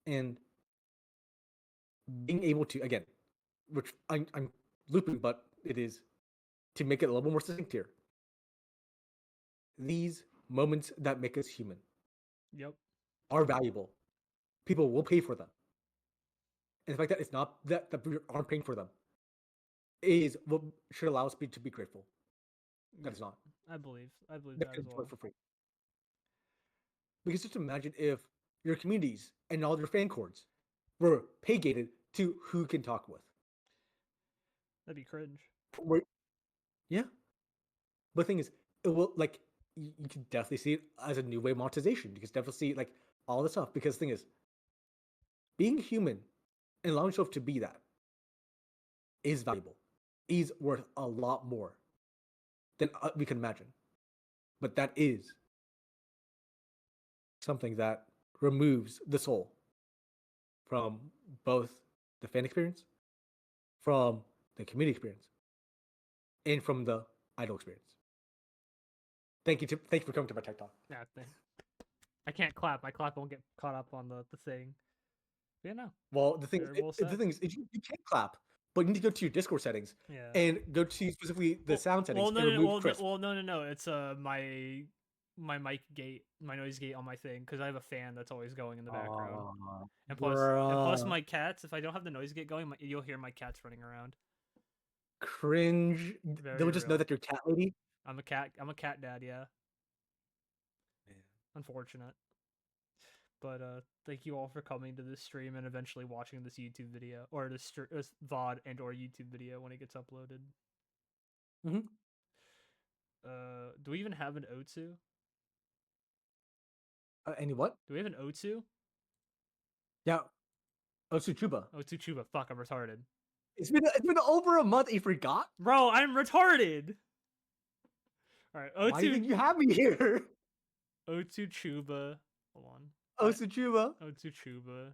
And being able to, again, which I'm looping, but it is to make it a little more succinct here. These moments that make us human Yep. are valuable. People will pay for them. And the fact that it's not that we aren't paying for them is what should allow us to be grateful. That is not. I believe That that can as enjoy well. for free. Because just imagine if your communities and all your fan cords were pay gated to who can talk with. That'd be cringe. Where, yeah. But the thing is, it will like you can definitely see it as a new way of monetization. You can definitely see like all the stuff. Because the thing is, being human and allowing yourself to be that is valuable. Is worth a lot more than we can imagine. But that is something that removes the soul from both the fan experience, from the community experience, and from the idol experience. Thank you for coming to my tech talk. Yeah, I can't clap. My clap won't get caught up on the thing. Yeah, no. Well, the Well said. thing is, you can't clap, but you need to go to your Discord settings Yeah. and go to specifically the sound settings Well, no, and no, remove crisp. no. It's my mic gate, my noise gate on my thing, because I have a fan that's always going in the background. And plus my cats. If I don't have the noise gate going, you'll hear my cats running around. Cringe. They'll just know real. that you're cat lady. I'm a cat dad. Yeah. Unfortunate. But thank you all for coming to this stream and eventually watching this YouTube video or this VOD and or YouTube video when it gets uploaded. Mm-hmm. Do we even have an Otsu? Any what? Do we have an Otsu? Yeah. Otsu Chuba. Otsu Chuba. Fuck, I'm retarded. It's been over a month. You forgot, bro. I'm retarded. All right, Otsu. Why do you think you have me here? Otsu Chuba. Hold on. Otsu Chuba. Otsu Chuba.